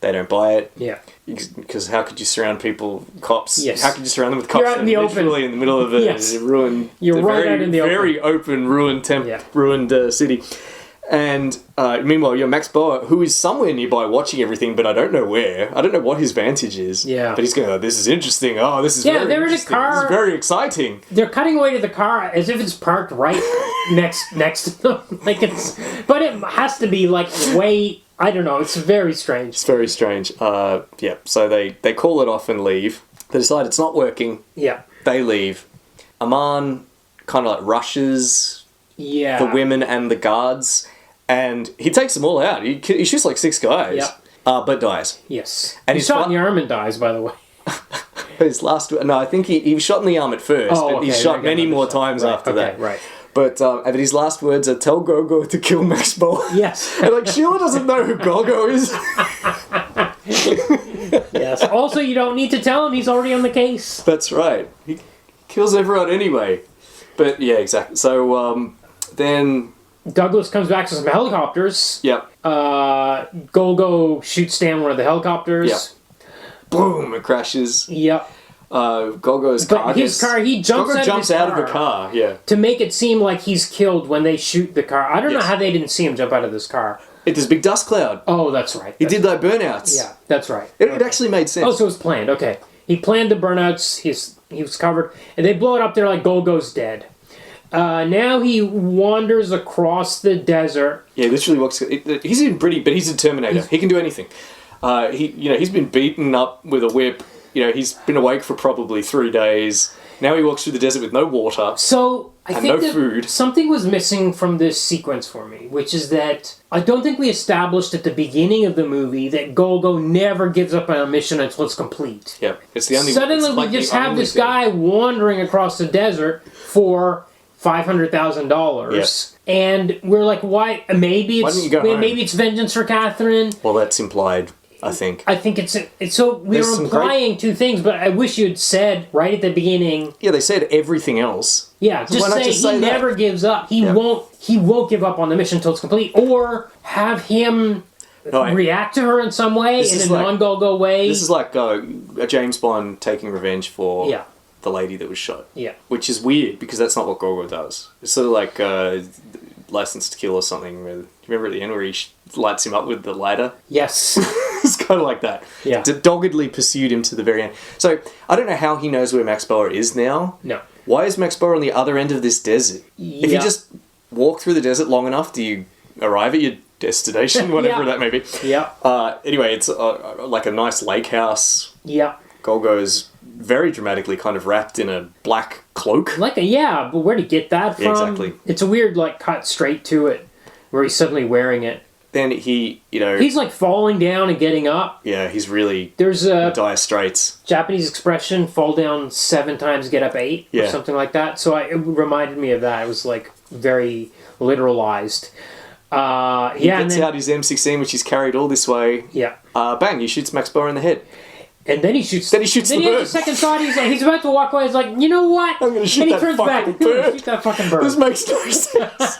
they don't buy it. Yeah. Because how could you surround cops? Yes. How could you surround them with cops? You're out in the open. Literally in the middle of a ruined... You're right out in the open. Very open, ruined city. And meanwhile, you're Max Boa, who is somewhere nearby watching everything, but I don't know where. I don't know what his vantage is. Yeah. But he's going, oh, this is interesting. Oh, this is very they're in a interesting. car. This is very exciting. They're cutting away to the car as if it's parked right next to them. But it has to be like way... I don't know. It's very strange. It's very strange. So they call it off and leave. They decide it's not working. Yeah. They leave. Aman kind of like rushes the women and the guards. And he takes them all out. He shoots like 6 guys. Yeah. But dies. Yes. And he's shot in the arm and dies, by the way. His last... No, I think he was shot in the arm at first. But he's shot many more times after that. Right. But his last words are, tell Golgo to kill Max Boa. Yes. And like, Sheila doesn't know who Golgo is. Yes. Also, you don't need to tell him. He's already on the case. That's right. He kills everyone anyway. But yeah, exactly. So then... Douglas comes back to some helicopters. Yep. Golgo shoots down one of the helicopters. Yep. Boom! It crashes. Yep. Golgo's car. He jumps out of the car. Yeah. To make it seem like he's killed when they shoot the car. I don't know how they didn't see him jump out of this car. There's a big dust cloud. Oh, that's right. He did like burnouts. Yeah, that's right. It actually made sense. Oh, so it was planned. Okay. He planned the burnouts. He was covered. And they blow it up there like Golgo's dead. Now he wanders across the desert. Yeah, literally walks. He's in pretty, but he's a Terminator. He can do anything. He's been beaten up with a whip. He's been awake for probably 3 days. Now he walks through the desert with no water. So I think that food. Something was missing from this sequence for me, which is that I don't think we established at the beginning of the movie that Golgo never gives up on a mission until it's complete. Yeah, it's the only. Suddenly we just have this guy wandering across the desert for $500,000, and we're like, why? Maybe it's vengeance for Catherine. Well, that's implied. I think it's so we're implying two things, but I wish you'd said right at the beginning. Yeah, they said everything else. Yeah, just say he never gives up. He won't give up on the mission until it's complete, or have him react to her in some way, in a non-Golgo way. This is like a James Bond taking revenge for the lady that was shot. Yeah, which is weird because that's not what Golgo does. It's sort of like License to Kill or something. Remember at the end where he lights him up with the lighter? Yes. It's kind of like that. Yeah. Doggedly pursued him to the very end. So, I don't know how he knows where Max Boa is now. No. Why is Max Boa on the other end of this desert? Yeah. If you just walk through the desert long enough, do you arrive at your destination? Whatever that may be. Yeah. Anyway, it's like a nice lake house. Yeah. Golgo's very dramatically kind of wrapped in a black cloak. But where'd he get that from? Exactly. It's a weird, cut straight to it, where he's suddenly wearing it. Then he, he's falling down and getting up. Yeah, he's really there's a dire straits. Japanese expression, fall down 7 times, get up 8, or something like that. So it reminded me of that. It was very literalized. He gets out his M16, which he's carried all this way. Yeah. Bang, he shoots Max Boa in the head. And then he shoots. Then he has a second thought. He's about to walk away. He's like, you know what? I'm going to shoot that fucking bird. Shoot that fucking bird. This makes no sense.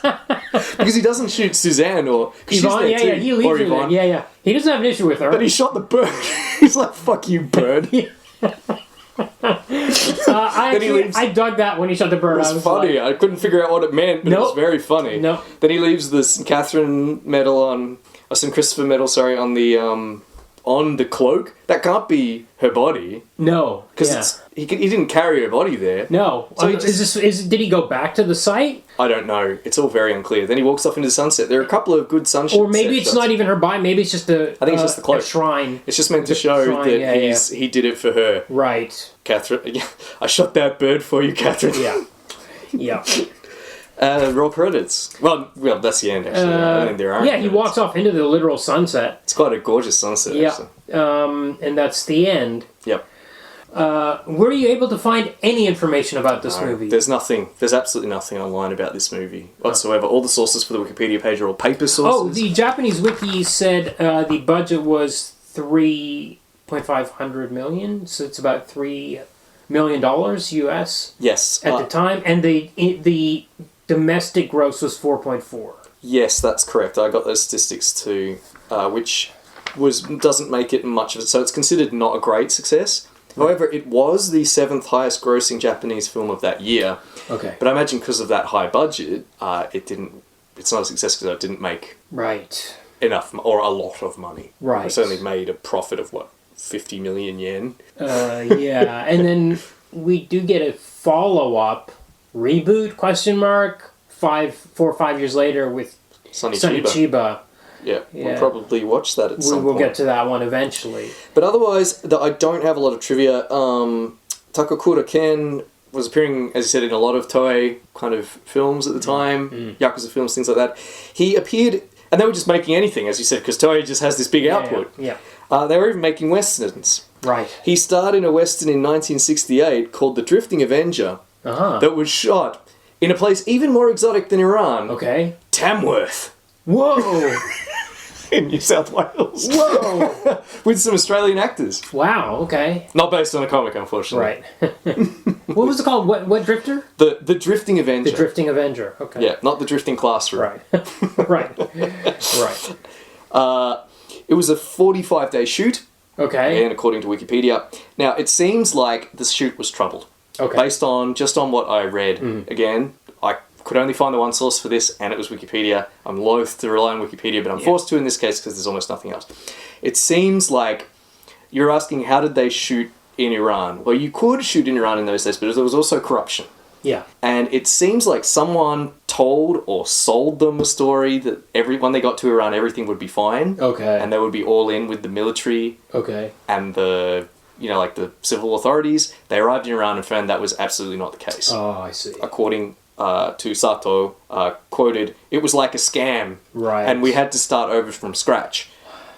Because he doesn't shoot Suzanne or... 'cause she's Yvonne, there yeah, too, yeah, he leaves or her Yvonne. there. Yeah. He doesn't have an issue with her. But he shot the bird. He's like, fuck you, bird. I dug that when he shot the bird. It was funny. I couldn't figure out what it meant, but it was very funny. Nope. Then he leaves the St. Catherine medal on... St. Christopher medal, sorry, on the cloak. That can't be her body. No. Because he didn't carry her body there. No. So did he go back to the site? I don't know. It's all very unclear. Then he walks off into the sunset. There are a couple of good sunset Or maybe it's not even her body. Maybe it's just I think it's just the cloak. a shrine. It's just meant to show shrine, that he did it for her. Right. Catherine, I shot that bird for you, Catherine. Yeah. Yeah. Roll credits. Well, that's the end, actually. I think there are. Yeah, he walks off into the literal sunset. It's quite a gorgeous sunset, Yeah. actually. And that's the end. Yep. Were you able to find any information about this movie? There's nothing. There's absolutely nothing online about this movie whatsoever. All the sources for the Wikipedia page are all paper sources. Oh, the Japanese wiki said the budget was $3.5 million, so it's about $3 million US. Yes. At the time, and the domestic gross was 4.4. Yes, that's correct. I got those statistics too, which doesn't make it much of it. So it's considered not a great success. However, it was the 7th highest grossing Japanese film of that year. Okay. But I imagine because of that high budget, it's not a success because it didn't make enough or a lot of money. Right. It's only made a profit of 50 million yen. Yeah, and then we do get a follow-up reboot, 4 or 5 years later with Sonny Chiba. Yeah, we'll probably watch that at some point. We'll get to that one eventually. But otherwise, I don't have a lot of trivia. Takakura Ken was appearing, as you said, in a lot of Toei kind of films at the time, Yakuza films, things like that. He appeared, and they were just making anything, as you said, because Toei just has this big output. Yeah. They were even making westerns. Right. He starred in a western in 1968 called The Drifting Avenger that was shot in a place even more exotic than Iran. Okay. Tamworth. Whoa! In New South Wales. Whoa! With some Australian actors. Wow, okay. Not based on a comic, unfortunately. Right. What was it called? What drifter? The Drifting Avenger. The Drifting Avenger, okay. Yeah, not the Drifting Classroom. Right. Right. It was a 45-day shoot. Okay. And according to Wikipedia. Now, it seems like the shoot was troubled. Okay. Based on what I read. Again, I could only find the one source for this, and it was Wikipedia. I'm loath to rely on Wikipedia, but I'm forced to in this case because there's almost nothing else. It seems like you're asking how did they shoot in Iran? Well, you could shoot in Iran in those days, but there was also corruption. Yeah. And it seems like someone told or sold them a story that when they got to Iran, everything would be fine. Okay. And they would be all in with the military. Okay. And the civil authorities. They arrived in Iran and found that was absolutely not the case. Oh, I see. According to Sato, quoted, it was like a scam. Right. And we had to start over from scratch.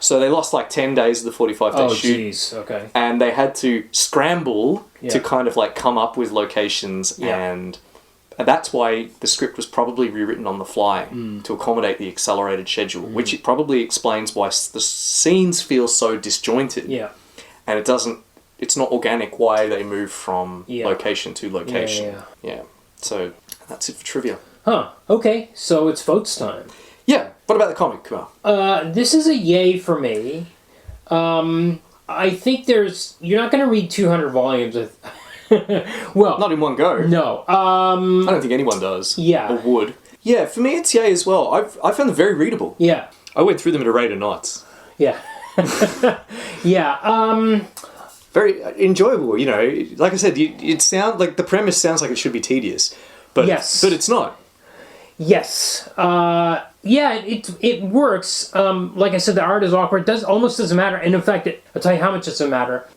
So they lost 10 days of the 45-day shoot. Oh, jeez. Okay. And they had to scramble to kind of come up with locations and that's why the script was probably rewritten on the fly to accommodate the accelerated schedule, which it probably explains why the scenes feel so disjointed. Yeah. And it's not organic why they move from location to location. Yeah. So that's it for trivia. Huh. Okay, so it's votes time. Yeah. What about the comic, Kumar? This is a yay for me. I think you're not going to read 200 volumes of... Well... Not in one go. No. I don't think anyone does. Yeah. Or would. Yeah, for me it's yay as well. I found them very readable. Yeah. I went through them at a rate of knots. Yeah. Yeah. Very enjoyable, Like I said, it sounds like the premise sounds like it should be tedious. But but it's not. Yes. Yeah, it works. Like I said, the art is awkward. It almost doesn't matter. And in fact, I'll tell you how much it doesn't matter.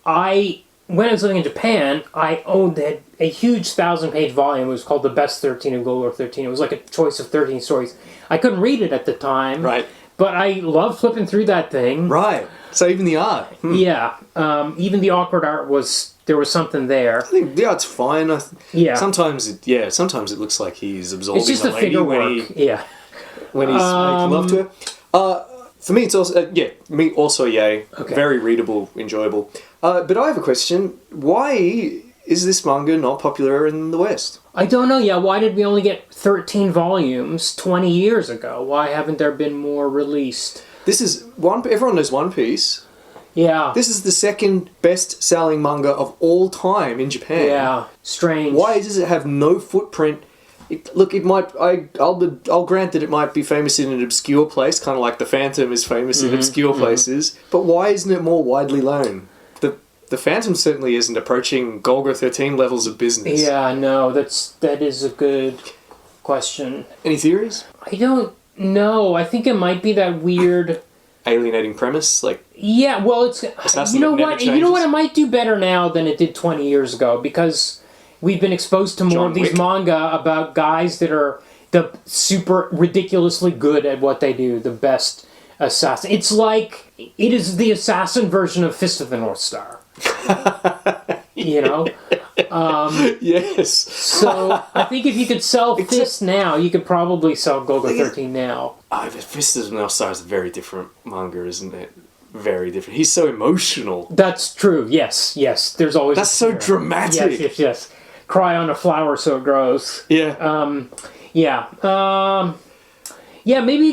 When I was living in Japan, I owned a huge 1,000-page volume. It was called The Best 13 of Golgo 13. It was like a choice of 13 stories. I couldn't read it at the time. Right. But I loved flipping through that thing. Right. So even the art. Yeah. Even the awkward art there was something there. I think the art's fine. Yeah. Sometimes it looks like he's absorbing it's just the a lady figure when work. Yeah. when he's making love to her. For me, it's also yay. Okay. Very readable, enjoyable. But I have a question. Why is this manga not popular in the West? I don't know. Yeah, why did we only get 13 volumes 20 years ago? Why haven't there been more released? This is everyone knows One Piece. Yeah. This is the second best-selling manga of all time in Japan. Yeah. Strange. Why does it have no footprint? I'll grant that it might be famous in an obscure place, kind of like The Phantom is famous in obscure places. But why isn't it more widely known? The Phantom certainly isn't approaching Golgo 13 levels of business. Yeah, no, that is a good question. Any theories? I don't know. I think it might be that weird Alienating premise, like yeah. Well, it's Assassin you know that never what you know what changes. it might do better now than it did 20 years ago because we've been exposed to more John of these Wick. manga about guys that are the super ridiculously good at what they do, the best assassin. It's like it is the assassin version of Fist of the North Star. You know. yes. So I think if you could sell Fist now, you could probably sell Golgo 13 now. Fist of the North Star is a very different manga, isn't it? Very different. He's so emotional. That's true. Yes. There's always That's so dramatic. Yes. Cry on a flower so it grows. Yeah. Yeah, maybe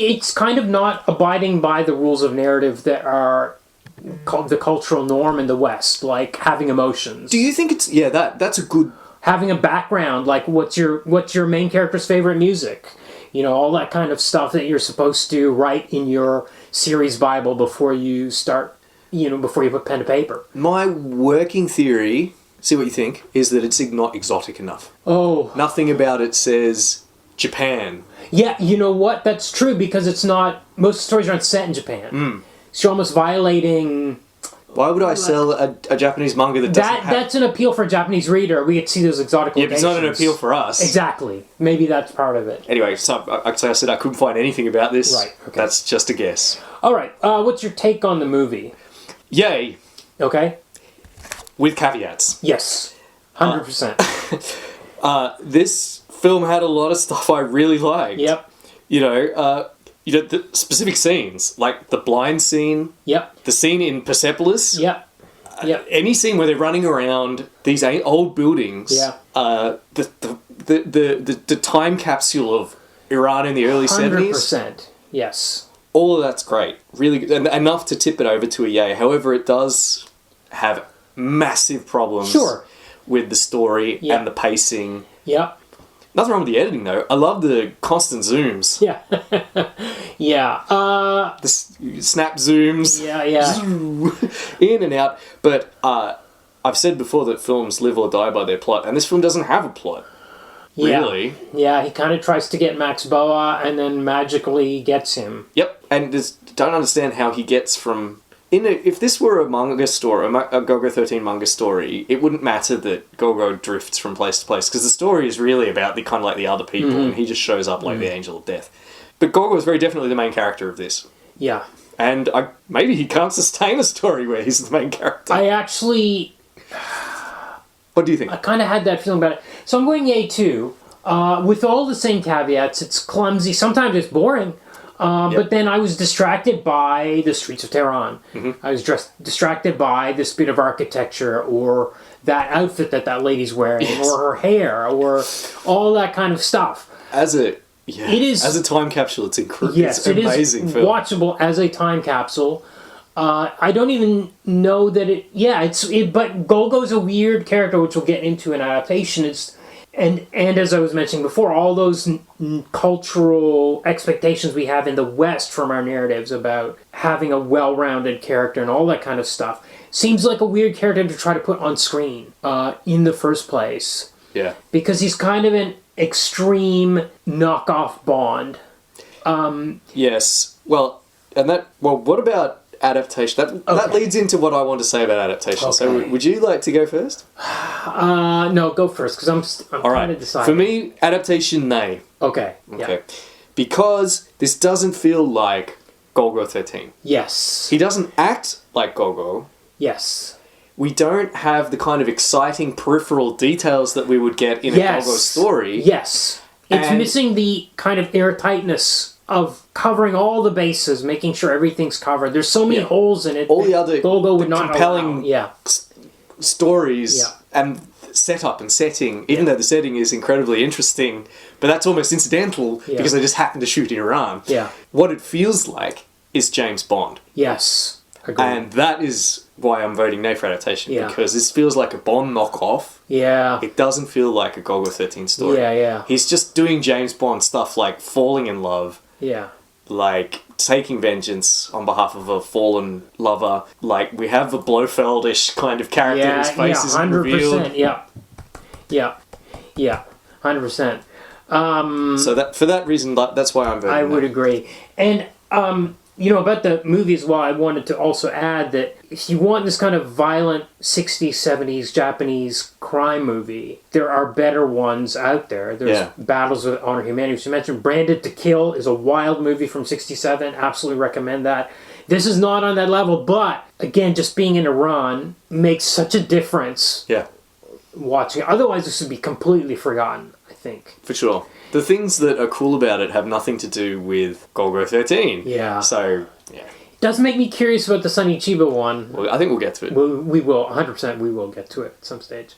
it's kind of not abiding by the rules of narrative that are called the cultural norm in the West, like having emotions. Do you think it's that's a good having a background, like what's your main character's favorite music? You know, all that kind of stuff that you're supposed to write in your series Bible before you start, before you put pen to paper. My working theory, see what you think, is that it's not exotic enough. Oh. Nothing about it says Japan. Yeah, you know what? That's true because it's not... Most stories aren't set in Japan. So you're almost violating... Why would I sell a Japanese manga that doesn't have... That's an appeal for a Japanese reader. We get to see those exotic Yeah, but locations. it's not an appeal for us. Exactly. Maybe that's part of it. Anyway, so actually I said I couldn't find anything about this. Right, okay. That's just a guess. All right. What's your take on the movie? Yay, Okay? with caveats. Yes. 100%. This film had a lot of stuff I really liked. Yep. The specific scenes, like the blind scene, Yep. the scene in Persepolis, Yep. Yep. any scene where they're running around these old buildings, Yeah. the time capsule of Iran in the early 70s, 100%. Yes. all of that's great, really good, and enough to tip it over to a yay. However, it does have massive problems Sure. with the story Yeah. and the pacing. Yep. Nothing wrong with the editing though. I love the constant zooms. Yeah. Yeah. The snap zooms. Yeah. In and out. But I've said before that films live or die by their plot, and this film doesn't have a plot. Yeah. Really. Yeah, he kind of tries to get Max Boa and then magically gets him. Yep. And don't understand how he gets from... If this were a manga story, a Golgo 13 manga story, it wouldn't matter that Golgo drifts from place to place, because the story is really about the other people, and he just shows up like the Angel of Death. But Golgo is very definitely the main character of this. Yeah. And maybe he can't sustain a story where he's the main character. I actually... What do you think? I kind of had that feeling about it. So I'm going yay too. With all the same caveats, it's clumsy. Sometimes it's boring. But then I was distracted by the streets of Tehran. I was distracted by this bit of architecture or that outfit that lady's wearing or her hair or all that kind of stuff. As a time capsule, it's incredible. Yes, it's an amazing film. Watchable as a time capsule. I don't even know that it... Yeah, but Golgo's a weird character, which we'll get into in adaptation. And as I was mentioning before, all those cultural expectations we have in the West from our narratives about having a well-rounded character and all that kind of stuff seems like a weird character to try to put on screen in the first place. Yeah. Because he's kind of an extreme knockoff Bond. Yes. Well, what about adaptation? That leads into what I want to say about adaptation. Okay. So would you like to go first? No, go first, because I'm All trying right. to decide. For me, adaptation, nay. Okay. Okay. Because this doesn't feel like Golgo 13. Yes. He doesn't act like Golgo. Yes. We don't have the kind of exciting peripheral details that we would get in a Golgo story. Yes. It's And- missing the kind of airtightness of covering all the bases, making sure everything's covered. There's so many holes in it. All the that other Golgo would not compelling allow. Yeah. stories and setup and setting, even though the setting is incredibly interesting, but that's almost incidental because they just happen to shoot in Iran. Yeah. What it feels like is James Bond. Yes. Agreed. And that is why I'm voting nay for adaptation, Yeah. because this feels like a Bond knockoff. Yeah. It doesn't feel like a Golgo 13 story. Yeah. He's just doing James Bond stuff like falling in love, Yeah. like taking vengeance on behalf of a fallen lover. Like, we have the Blofeld-ish kind of character whose face isn't 100%. revealed. Yeah. 100%. So that for that reason, that's why I'm voting I no. would agree. And, about the movie as well, I wanted to also add that if you want this kind of violent 60s, 70s Japanese crime movie, there are better ones out there. There's Battles with Honor Humanity, which you mentioned. Branded to Kill is a wild movie from 67. Absolutely recommend that. This is not on that level, but, again, just being in Iran makes such a difference watching it. Otherwise, this would be completely forgotten, I think. For sure. The things that are cool about it have nothing to do with Golgo 13. Yeah. So, yeah. Does make me curious about the Sunny Chiba one. Well, I think we'll get to it. We will, 100% we will get to it at some stage.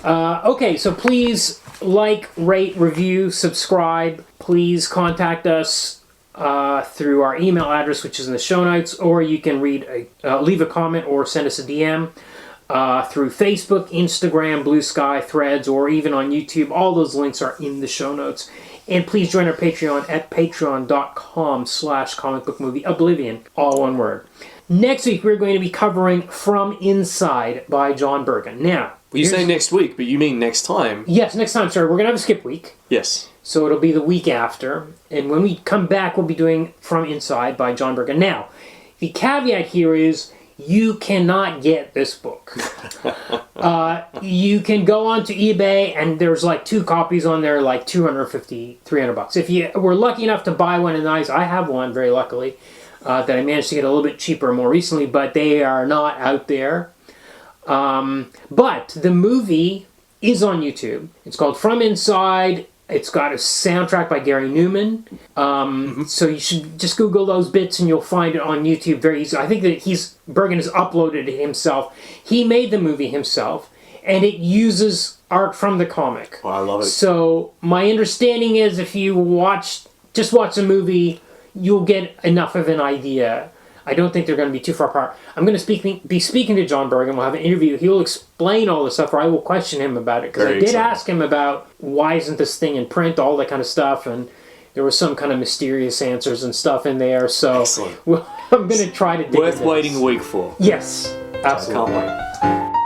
Okay, so please like, rate, review, subscribe. Please contact us through our email address, which is in the show notes, or you can leave a comment or send us a DM. Through Facebook, Instagram, Blue Sky, Threads, or even on YouTube. All those links are in the show notes. And please join our Patreon at patreon.com/comicbookmovieoblivion. All one word. Next week, we're going to be covering From Inside by John Bergen. Now, Well, you say next week, but you mean next time. Yes, next time, sorry. We're going to have a skip week. Yes. So it'll be the week after. And when we come back, we'll be doing From Inside by John Bergen. Now, the caveat here is, you cannot get this book. You can go onto eBay and there's like 2 copies on there, like $250, $300. If you were lucky enough to buy one of these, I have one, very luckily, that I managed to get a little bit cheaper more recently, but they are not out there. But the movie is on YouTube. It's called From Inside. It's got a soundtrack by Gary Newman. So you should just Google those bits and you'll find it on YouTube very easily. I think that Bergen has uploaded it himself. He made the movie himself, and it uses art from the comic. Oh, I love it. So my understanding is if you just watch the movie, you'll get enough of an idea. I don't think they're going to be too far apart. I'm going to be speaking to John Bergen. We'll have an interview. He'll explain all this stuff, or I will question him about it. Because I did ask him about why isn't this thing in print, all that kind of stuff, and there was some kind of mysterious answers and stuff in there. So I'm going to try to dig Worth into waiting this. a week for. Yes, absolutely. I can't wait.